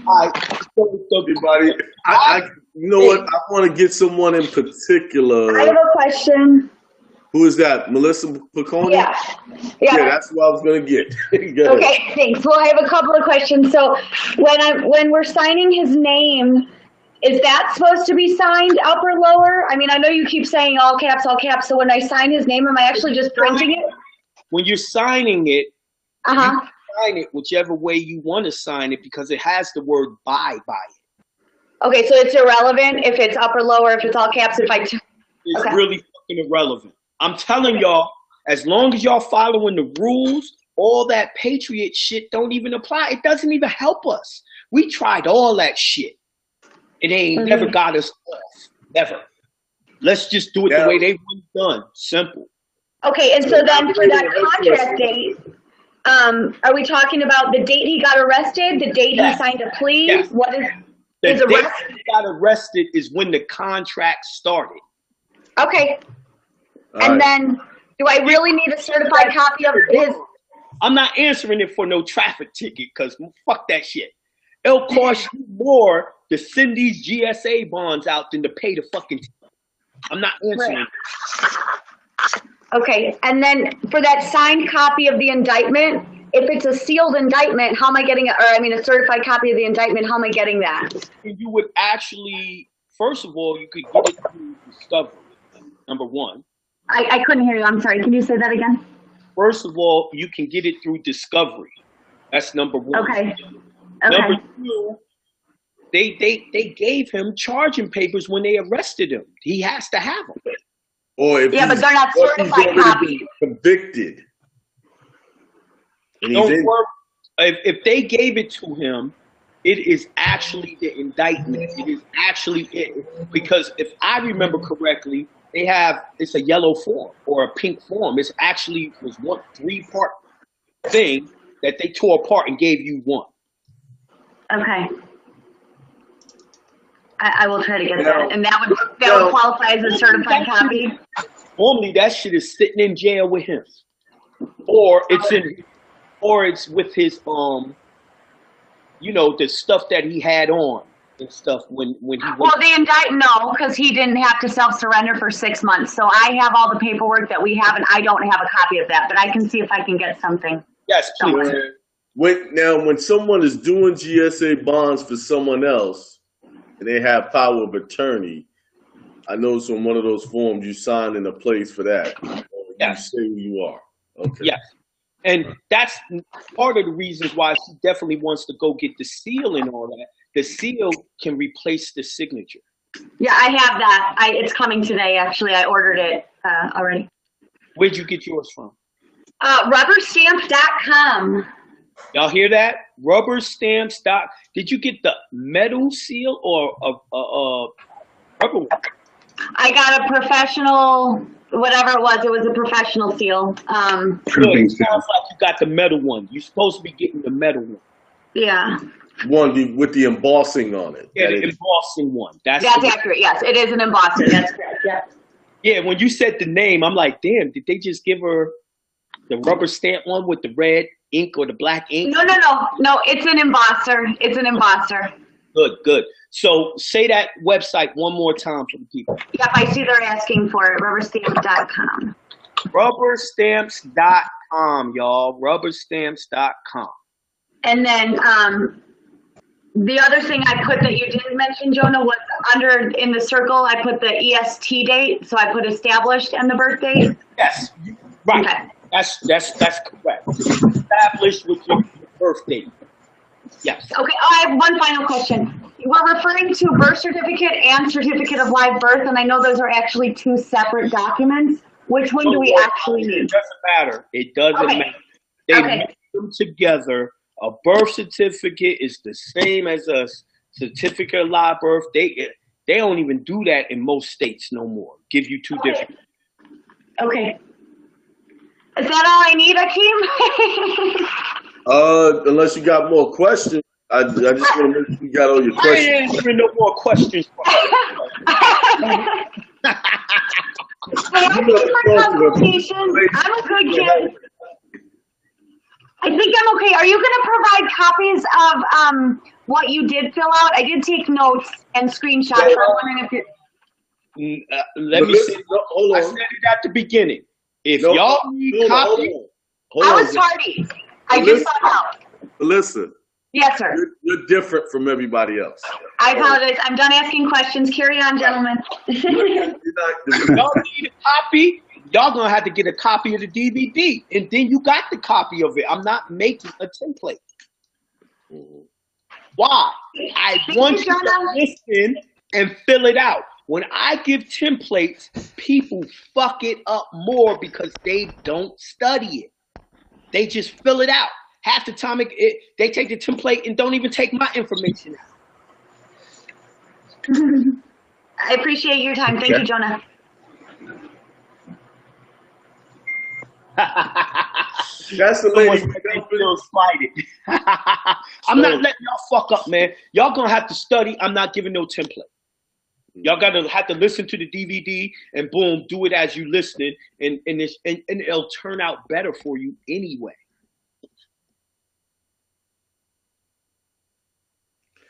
right. Everybody, you know what? I want to get someone in particular. I have a question. Who is that? Melissa Piccone? Yeah. Yeah, that's what I was gonna get. Go ahead. Okay, thanks. Well, I have a couple of questions. So when we're signing his name, is that supposed to be signed up or lower? I mean, I know you keep saying all caps, all caps. So when I sign his name, am I actually just printing it? When you're signing it, you Uh-huh. can sign it whichever way you want to sign it because it has the word by it. Okay, so it's irrelevant if it's up or lower, if it's all caps, It's okay. really fucking irrelevant. I'm telling y'all, as long as y'all following the rules, all that patriot shit don't even apply. It doesn't even help us. We tried all that shit. It ain't never got us off. Never. Let's just do it the way they want it done. Simple. Okay, and so then for that contract date, are we talking about the date he got arrested, the date he signed a plea? Yes. What is The his date arrest? he got arrested is when the contract started. Okay. All And right. then, do I really need a certified copy of his? I'm not answering it for no traffic ticket because fuck that shit. It'll cost you more to send these GSA bonds out than to pay the fucking ticket. I'm not answering it. Okay, and then for that signed copy of the indictment, if it's a sealed indictment, how am I getting it? Or I mean, a certified copy of the indictment, how am I getting that? You would actually, first of all, you could get it through discovery, number one. I couldn't hear you. I'm sorry. Can you say that again? First of all, you can get it through discovery. That's number one. Okay. Number Okay. two, they gave him charging papers when they arrested him. He has to have them. Or if Yeah, but they're not certified copies. Convicted. And Don't worry. If they gave it to him, it is actually the indictment. It is actually it. Because if I remember correctly, it's a yellow form or a pink form. It's actually was one 3-part thing that they tore apart and gave you one. Okay. I will try to get that. And that would qualify as a certified copy? Normally that shit is sitting in jail with him. Or it's with his the stuff that he had on and stuff when he Well, no, because he didn't have to self-surrender for 6 months. So I have all the paperwork that we have, and I don't have a copy of that. But I can see if I can get something. Yes, please. When someone is doing GSA bonds for someone else and they have power of attorney, I noticed on one of those forms you sign in a place for that. Yes. You say who you are. Okay. Yes. And that's part of the reasons why she definitely wants to go get the seal and all that. The seal can replace the signature. Yeah, I have that. It's coming today, actually. I ordered it already. Where'd you get yours from? Rubberstamp.com. Y'all hear that? Rubberstamps. Did you get the metal seal or a rubber one? I got a professional, whatever it was. It was a professional seal. Good. It sounds like you got the metal one. You're supposed to be getting the metal one. Yeah. One with the embossing on it. Yeah, the embossing one. That's accurate. Yes, it is an embosser. That's correct. Yeah. Yeah, when you said the name, I'm like, damn, did they just give her the rubber stamp one with the red ink or the black ink? No. It's an embosser. It's an embosser. Good. So say that website one more time for the people. Yep, I see they're asking for it. Rubberstamp.com. Rubberstamps.com, y'all. Rubberstamps.com. And then the other thing I put that you didn't mention, Jonah, was under in the circle, I put the EST date. So I put established and the birth date. Yes, right. Okay. That's correct. Established with your birth date. Yes. Okay, I have one final question. We're referring to birth certificate and certificate of live birth, and I know those are actually two separate documents. Which one do we actually need? It doesn't matter. It doesn't matter. They mix them together. A birth certificate is the same as a certificate of live birth. They don't even do that in most states no more. Give you two different. Okay. Is that all I need, Akeem? Unless you got more questions, I just want to make sure you got all your questions. I ain't answering no more questions. I'm a good kid. I think I'm okay. Are you going to provide copies of what you did fill out? I did take notes and screenshots. I'm wondering if you're... Let me see. Hold on. I said it at the beginning. If y'all need copies... I was tardy. I just found out. Listen. Yes, sir. You're different from everybody else. I apologize. I'm done asking questions. Carry on, gentlemen. If y'all need a copy, y'all gonna have to get a copy of the DVD, and then you got the copy of it. I'm not making a template. Why? I want you to listen and fill it out. When I give templates, people fuck it up more because they don't study it. They just fill it out. Half the time, they take the template and don't even take my information out. I appreciate your time. Thank you, Jonah. That's the lady. I'm not letting y'all fuck up, man. Y'all gonna have to study. I'm not giving no template. Y'all gotta have to listen to the DVD and boom, do it as you listening, and it'll turn out better for you anyway.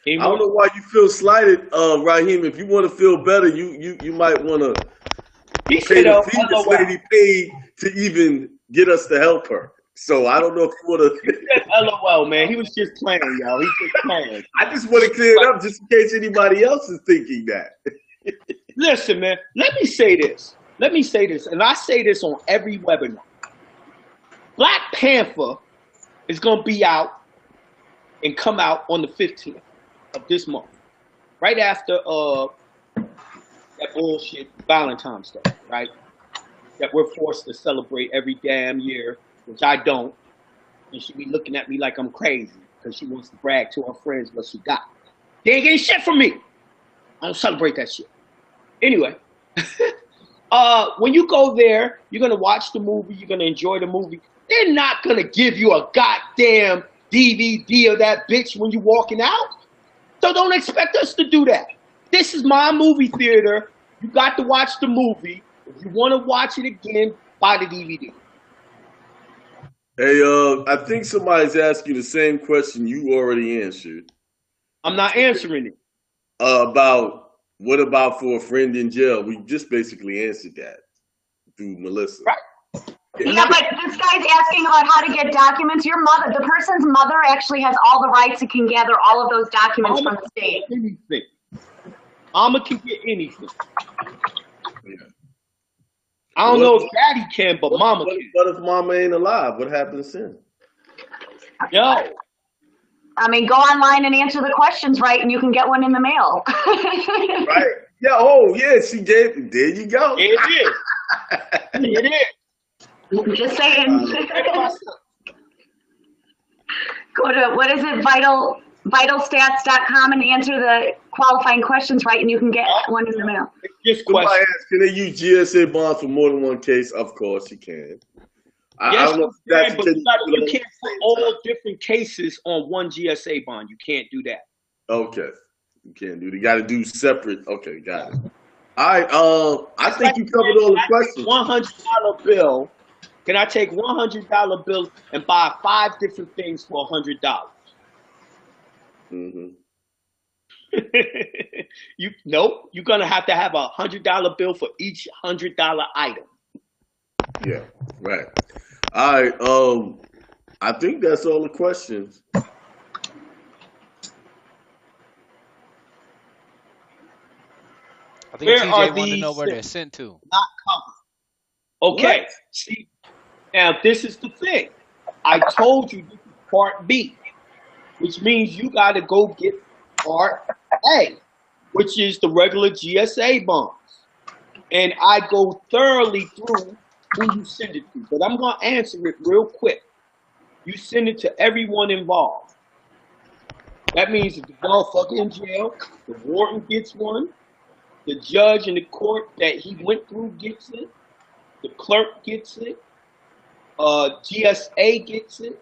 I don't know why you feel slighted, Raheem. If you want to feel better, you might want to pay the fee this lady paid to even get us to help her. So I don't know if you want to. He said LOL, man. He was just playing, y'all. He's just playing. I just want to clear it up just in case anybody else is thinking that. Listen, man. Let me say this, and I say this on every webinar. Black Panther is gonna be out and come out on the 15th. Of this month, right after that bullshit Valentine's Day, right? That we're forced to celebrate every damn year, which I don't, and she be looking at me like I'm crazy because she wants to brag to her friends what she got. They ain't getting shit from me. I don't celebrate that shit. Anyway, when you go there, you're gonna watch the movie. You're gonna enjoy the movie. They're not gonna give you a goddamn DVD of that bitch when you're walking out. So don't expect us to do that. This is my movie theater. You got to watch the movie. If you want to watch it again, buy the DVD. Hey, I think somebody's asking the same question you already answered. I'm not answering it. About what about for a friend in jail? We just basically answered that through Melissa. Right. Yeah, but this guy's asking about how to get documents. Your mother, the person's mother actually has all the rights and can gather all of those documents from the state. Mama can get anything. Yeah. I don't know if daddy can, but mama can. What if mama ain't alive? What happens then? Yo. I mean, go online and answer the questions right, and you can get one in the mail. Right? Yeah. Oh, yeah. She gave it. There you go. It is. It is. Just saying. Go to, what is it, vitalstats.com and answer the qualifying questions right, and you can get one in the mail. Just Somebody asked, can they use GSA bonds for more than one case? Of course you can. I don't know if that's but you can't put all different cases on one GSA bond. You can't do that. Okay. You can't do it. You got to do separate. Okay, got it. All right. I think you covered all the questions. $100 bill. Can I take $100 bill and buy 5 different things for $100? Mm-hmm. Nope. You're gonna have to have a $100 bill for each $100 item. Yeah. Right. All right. I think that's all the questions. I think TJ wanted to know where they're sent to. Not covered. Okay. What? See, now this is the thing. I told you this is part B, which means you got to go get part A, which is the regular GSA bonds. And I go thoroughly through who you send it to. But I'm going to answer it real quick. You send it to everyone involved. That means if the motherfucker in jail, the warden gets one, the judge in the court that he went through gets it, the clerk gets it, GSA gets it,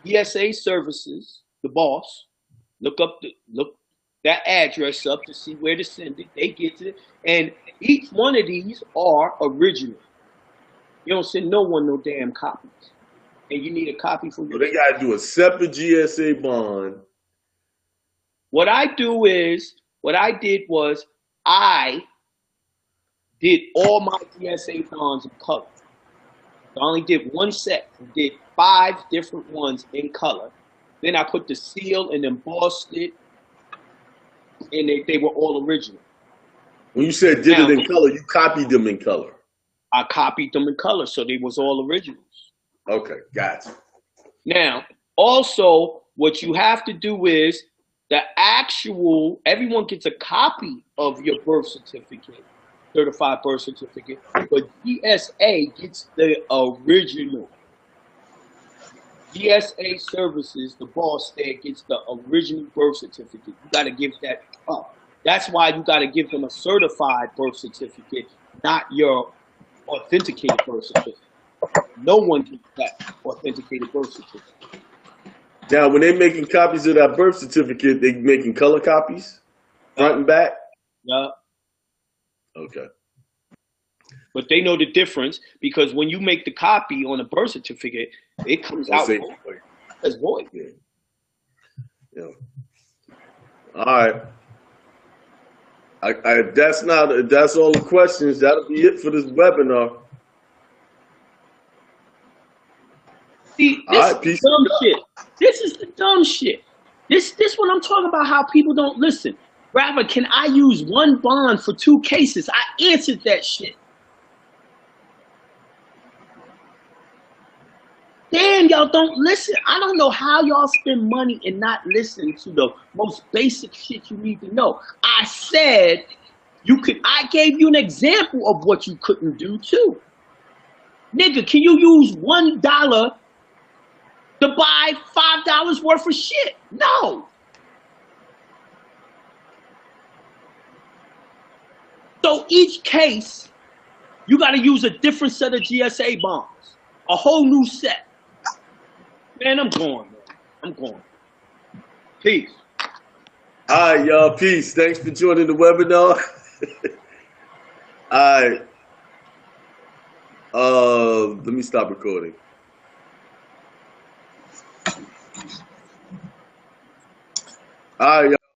GSA services, the boss, look that address up to see where to send it, they get it, and each one of these are original. You don't send no one no damn copies. And you need a copy for So they got to do a separate GSA bond. What I did was I did all my GSA bonds in color. I only did one set. I did 5 different ones in color. Then I put the seal and embossed it, and they were all original. When you said did it in color, you copied them in color. I copied them in color, so they was all originals. Okay, gotcha. Now, also, what you have to do is everyone gets a copy of your birth certificate, certified birth certificate, but GSA gets the original. GSA services, the boss there gets the original birth certificate. You got to give that up. That's why you got to give them a certified birth certificate, not your authenticated birth certificate. No one gets that authenticated birth certificate. Now, when they're making copies of that birth certificate, they making color copies, front and back? Yeah. Okay. But they know the difference because when you make the copy on a birth certificate, it comes out as void. Yeah. All right. That's all the questions. That'll be it for this webinar. See, this is dumb shit. This is the dumb shit. This what I'm talking about, how people don't listen. Rather, can I use one bond for 2 cases? I answered that shit. Damn, y'all don't listen. I don't know how y'all spend money and not listen to the most basic shit you need to know. I said I gave you an example of what you couldn't do too. Nigga, can you use $1 to buy $5 worth of shit? No. So each case, you got to use a different set of GSA bonds, a whole new set. Man, I'm going, man. I'm going. Peace. All right, y'all. Peace. Thanks for joining the webinar. All right. Let me stop recording. All right, y'all.